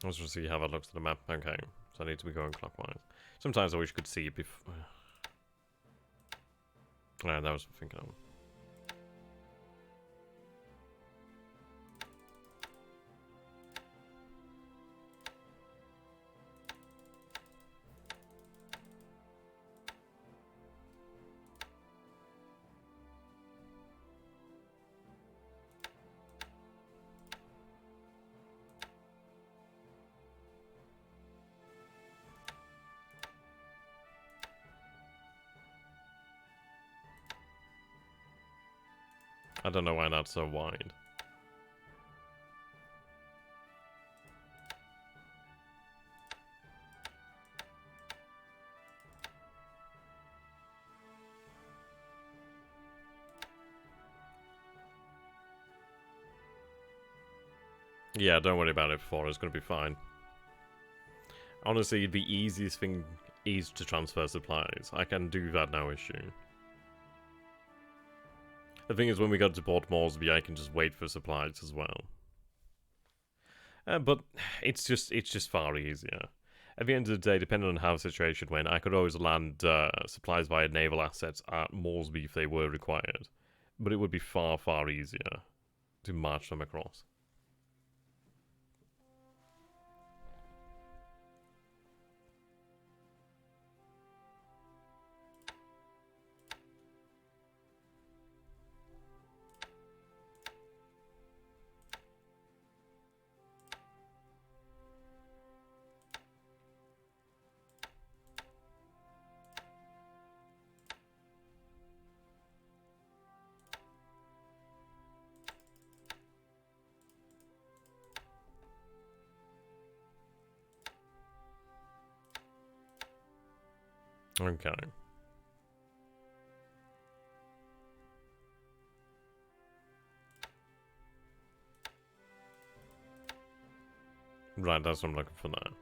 A: Let's just see how that looks to the map. Okay, so I need to be going clockwise. Sometimes I wish you could see it before. Yeah, that was thinking of. I don't know why that's so wide. Yeah, don't worry about it before, it's gonna be fine. Honestly, the easiest thing is to transfer supplies. I can do that, no issue. The thing is, when we go to Port Moresby, I can just wait for supplies as well. But it's just far easier. At the end of the day, depending on how the situation went, I could always land supplies via naval assets at Moresby if they were required. But it would be far, far easier to march them across. Okay. Right, that's what I'm looking for now.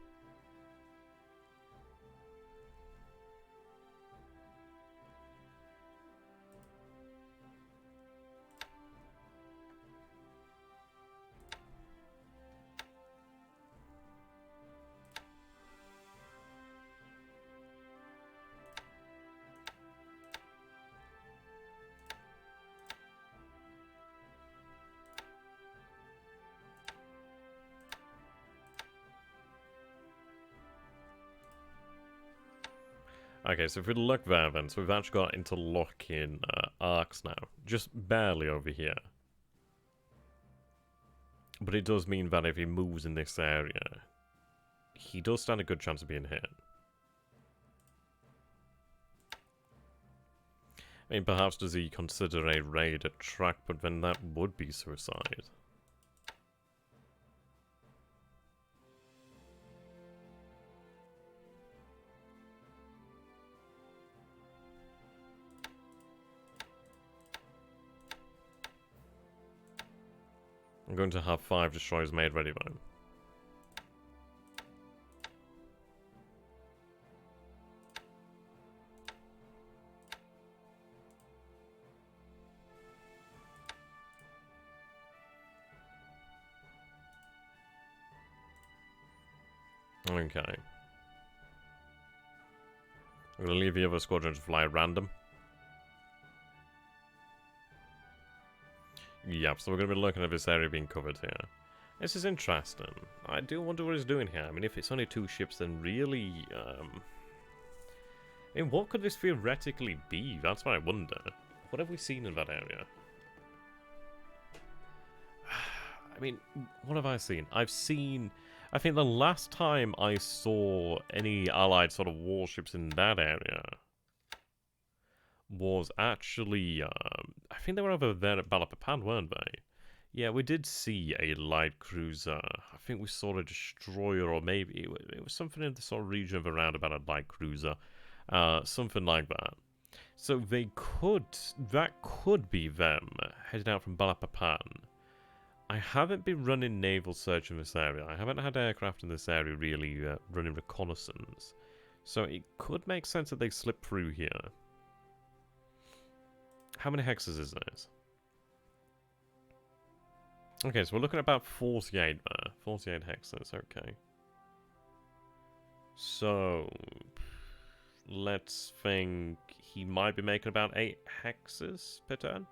A: Okay, so if we look there then, so we've actually got interlocking arcs now. Just barely over here. But it does mean that if he moves in this area, he does stand a good chance of being hit. I mean, perhaps does he consider a raid a track, but then that would be suicide. I'm going to have 5 destroyers made ready though. Okay. I'm going to leave the other squadron to fly at random. Yep, so we're going to be looking at this area being covered here. This is interesting. I do wonder what he's doing here. I mean, if it's only 2 ships, then really, I mean, what could this theoretically be? That's what I wonder. What have we seen in that area? I mean, what have I seen? I've seen... I think the last time I saw any allied sort of warships in that area was actually, I think they were over there at Balapapan, weren't they? Yeah, we did see a light cruiser. I think we saw a destroyer, or maybe it was something in the sort of region of around about a light cruiser. Something like that. So that could be them heading out from Balapapan. I haven't been running naval search in this area. I haven't had aircraft in this area really running reconnaissance. So it could make sense that they slip through here. How many hexes is this? Okay, so we're looking at about 48 there. 48 hexes, okay. So, let's think he might be making about 8 hexes per turn.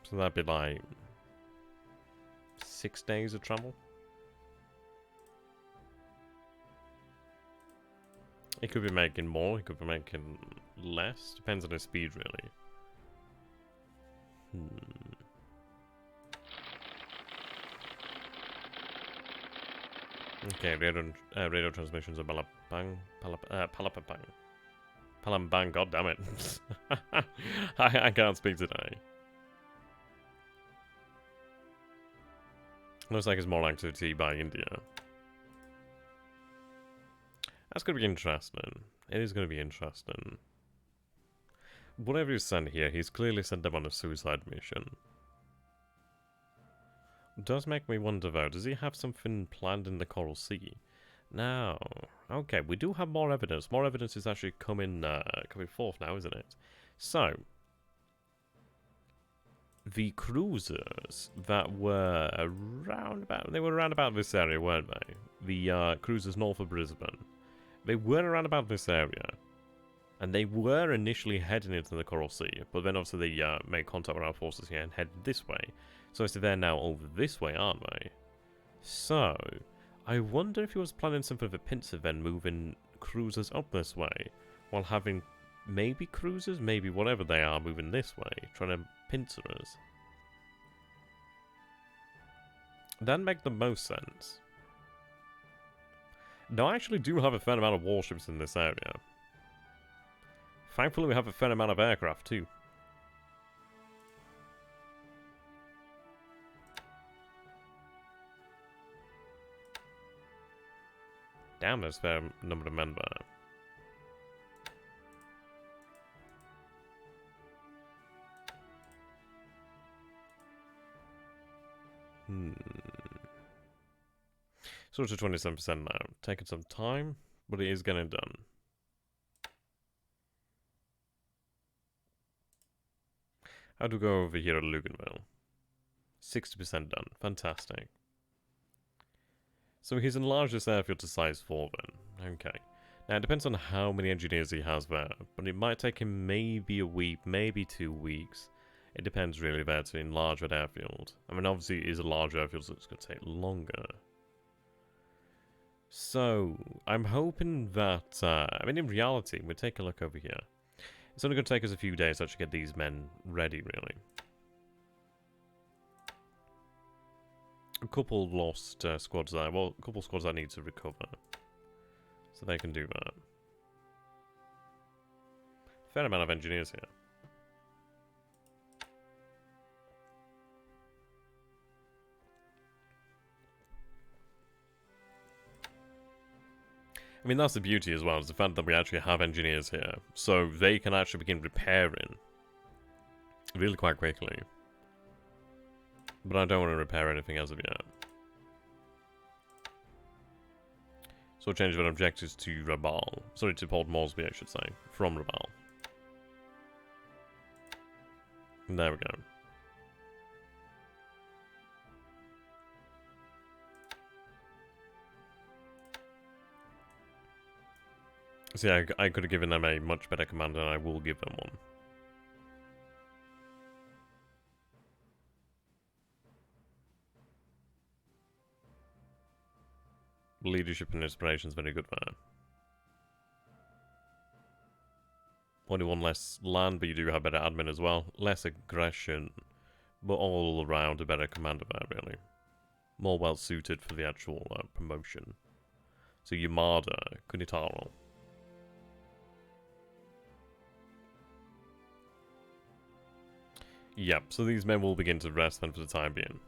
A: So that'd be like 6 days of travel. He could be making more, he could be making less. Depends on his speed, really. Okay, radio transmissions are Palapang. Palambang, god damn it. I can't speak today. Looks like it's more activity by India. That's going to be interesting. It is going to be interesting. Whatever he's sent here, he's clearly sent them on a suicide mission. Does make me wonder though, does he have something planned in the Coral Sea? No. Okay, we do have more evidence. More evidence is actually coming forth now, isn't it? So, the cruisers that were around about this area, weren't they? The cruisers north of Brisbane. They were around about this area. And they were initially heading into the Coral Sea, but then obviously they made contact with our forces here and headed this way. So they're now over this way, aren't they? So, I wonder if he was planning something of a pincer then, moving cruisers up this way, while having maybe cruisers, maybe whatever they are, moving this way, trying to pincer us. That'd make the most sense. Now, I actually do have a fair amount of warships in this area. Thankfully, we have a fair amount of aircraft, too. Damn, there's a fair number of men there. So it's 27% now. Taking some time, but it is getting done. How do we go over here at Luganville? 60% done. Fantastic. So he's enlarged this airfield to size 4 then. Okay. Now it depends on how many engineers he has there, but it might take him maybe a week, maybe 2 weeks. It depends really there to enlarge that airfield. I mean, obviously it is a large airfield, so it's going to take longer. So, I'm hoping that, I mean, in reality, we'll take a look over here. It's only going to take us a few days to actually get these men ready, really. A couple lost squads there. Well, a couple squads that need to recover. So they can do that. Fair amount of engineers here. I mean, that's the beauty as well, is the fact that we actually have engineers here. So they can actually begin repairing really quite quickly. But I don't want to repair anything as of yet. So change of objectives to Rabaul. Sorry, to Port Moresby, I should say. From Rabaul. There we go. See, I could have given them a much better commander, and I will give them one. Leadership and inspiration is very good there. Only one less land, but you do have better admin as well. Less aggression, but all around a better commander there, really. More well suited for the actual promotion. So Yamada, Kunitaro. Yep, so these men will begin to rest then for the time being.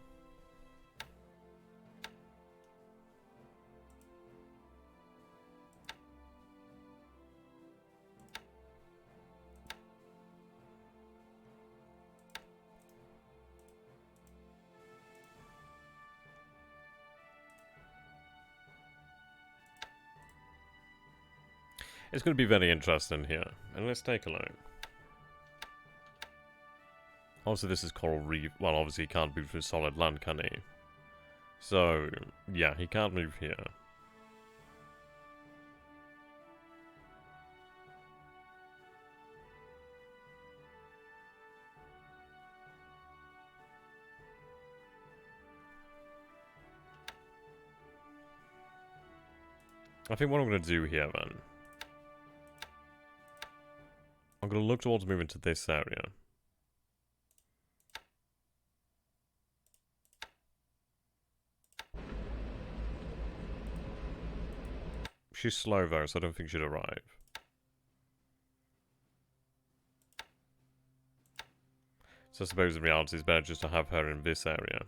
A: It's going to be very interesting here. And let's take a look. Obviously this is Coral Reef. Well, obviously he can't move through solid land, can he? So, yeah, he can't move here. I think what I'm going to do here, then, I'm going to look towards moving to this area. She's slow though, so I don't think she'd arrive. So I suppose in reality it's better just to have her in this area.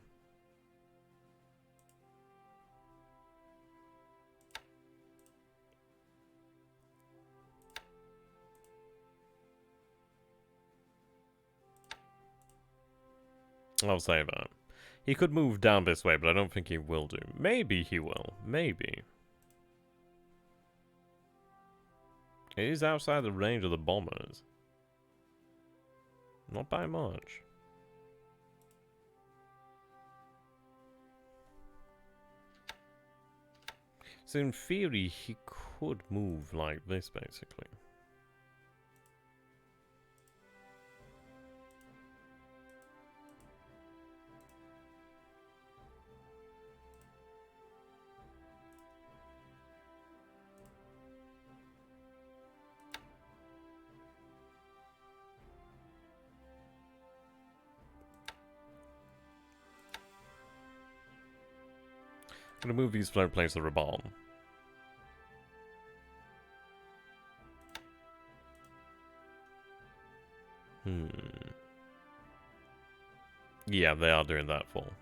A: I'll say that. He could move down this way, but I don't think he will do. Maybe he will. Maybe. It is outside the range of the bombers. Not by much. So in theory, he could move like this, basically. I'm going to move these floatplanes to Rabaul. Yeah, they are doing that full.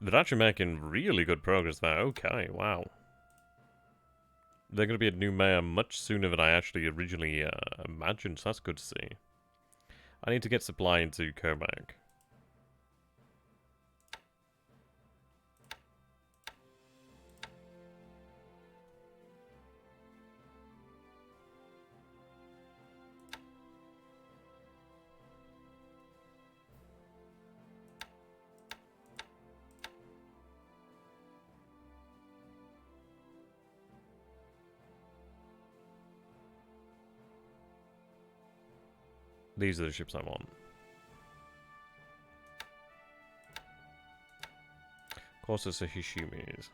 A: They're actually making really good progress there. Okay, wow. They're going to be a new mayor much sooner than I actually originally imagined, so that's good to see. I need to get supply into Komak. These are the ships I want. Of course, it's the Hishimis.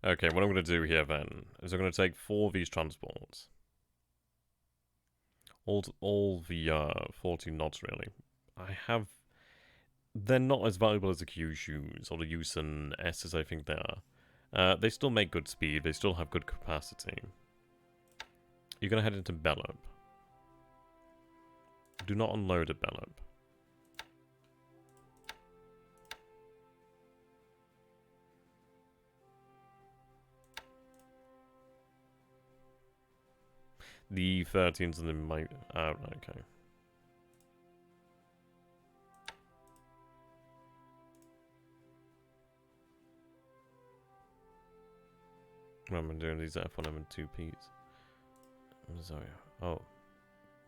A: Okay, what I'm going to do here then is I'm going to take 4 of these transports. All the 14 knots really. I have... They're not as valuable as the Kyushus or the Yusen S's I think they are. They still make good speed, they still have good capacity. You're going to head into Bellup. Do not unload at Bellup. The 13s and the might... Oh, okay. What am I doing? These F1M and 2Ps. Mizoyo. Oh.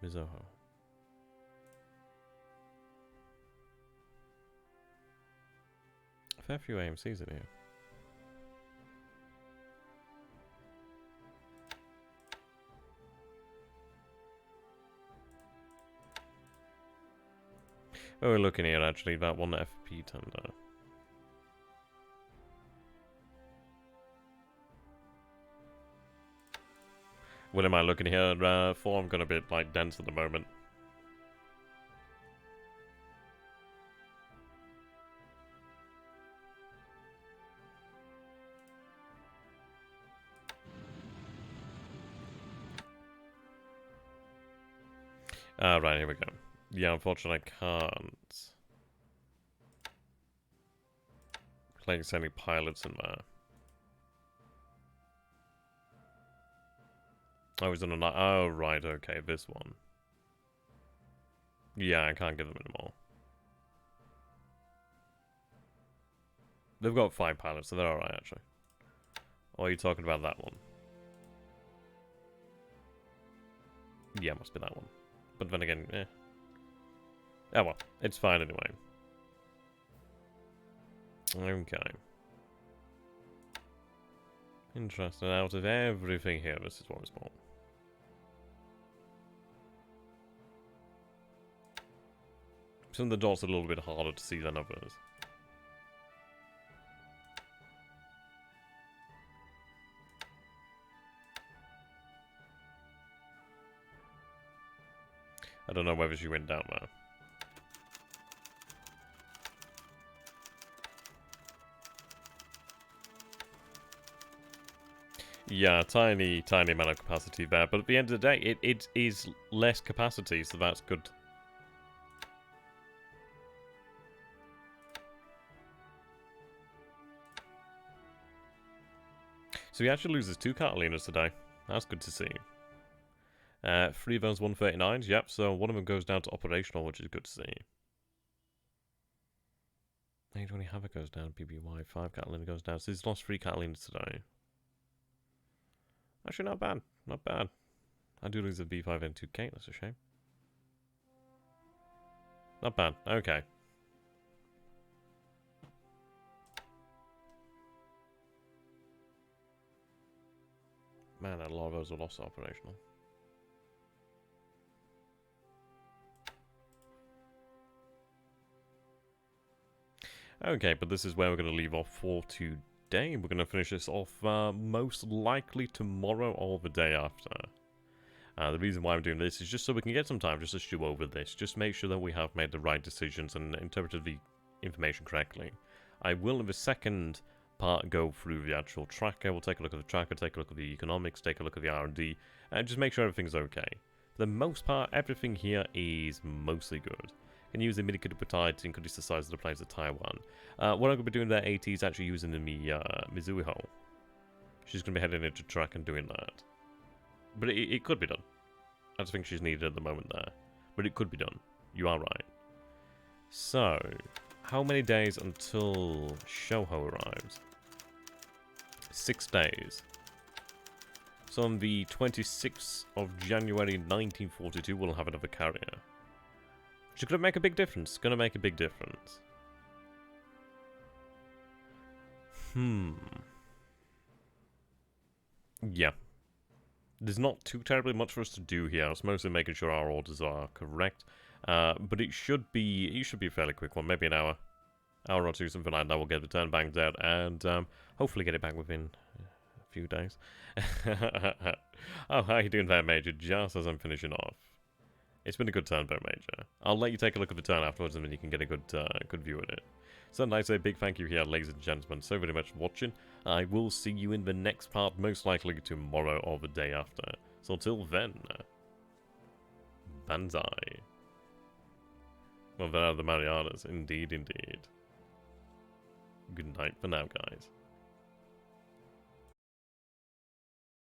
A: Mizoho. A fair few AMCs in here. Oh, we're looking here actually, that one FP tender. What am I looking here for? I'm gonna be like dense at the moment. Right, here we go. Yeah, unfortunately I can't place any pilots in there. Oh, he's on a night. Oh, right, okay, this one. Yeah, I can't give them anymore. They've got 5 pilots, so they're alright, actually. Or are you talking about that one? Yeah, must be that one. But then again, eh. Oh well, it's fine anyway. Okay. Interesting. Out of everything here, this is what was bought. Some of the dots are a little bit harder to see than others. I don't know whether she went down there. Yeah, tiny amount of capacity there, but at the end of the day, it is less capacity, so that's good. So he actually loses 2 Catalinas today. That's good to see. 3 of those 139s, yep, so one of them goes down to operational, which is good to see. 820 Havoc goes down, PBY, 5 Catalina goes down, so he's lost 3 Catalinas today. Actually, not bad. Not bad. I do lose a B5N2K, that's a shame. Not bad. Okay. Man, a lot of those were lost operational. Okay, but this is where we're going to leave off for today. We're going to finish this off most likely tomorrow or the day after. The reason why I'm doing this is just so we can get some time just to stew over this. Just make sure that we have made the right decisions and interpreted the information correctly. I will, in the second part, go through the actual tracker. We'll take a look at the tracker, take a look at the economics, take a look at the R&D, and just make sure everything's okay. For the most part, everything here is mostly good. Can use the midi-peptide to increase the size of the planes of Taiwan. What I'm going to be doing there, AT, is actually using the Mizuho. She's going to be heading into track and doing that. But it could be done. I just think she's needed at the moment there. But it could be done. You are right. So, how many days until Shoho arrives? 6 days. So on the 26th of January 1942, we'll have another carrier. Which is going to make a big difference. Going to make a big difference. Yeah. There's not too terribly much for us to do here. It's mostly making sure our orders are correct. But it should be a fairly quick one. Maybe an hour. Hour or two, something like that. We'll get the turn banked out. And hopefully get it back within few days. Oh, how you doing there, Major? Just as I'm finishing off. It's been a good turn, though, Major. I'll let you take a look at the turn afterwards, and then you can get a good view at it. So, I'd say a big thank you here, ladies and gentlemen, so very much for watching. I will see you in the next part, most likely tomorrow or the day after. So, till then, Banzai. Well, there are the Marianas, indeed, indeed. Good night for now, guys.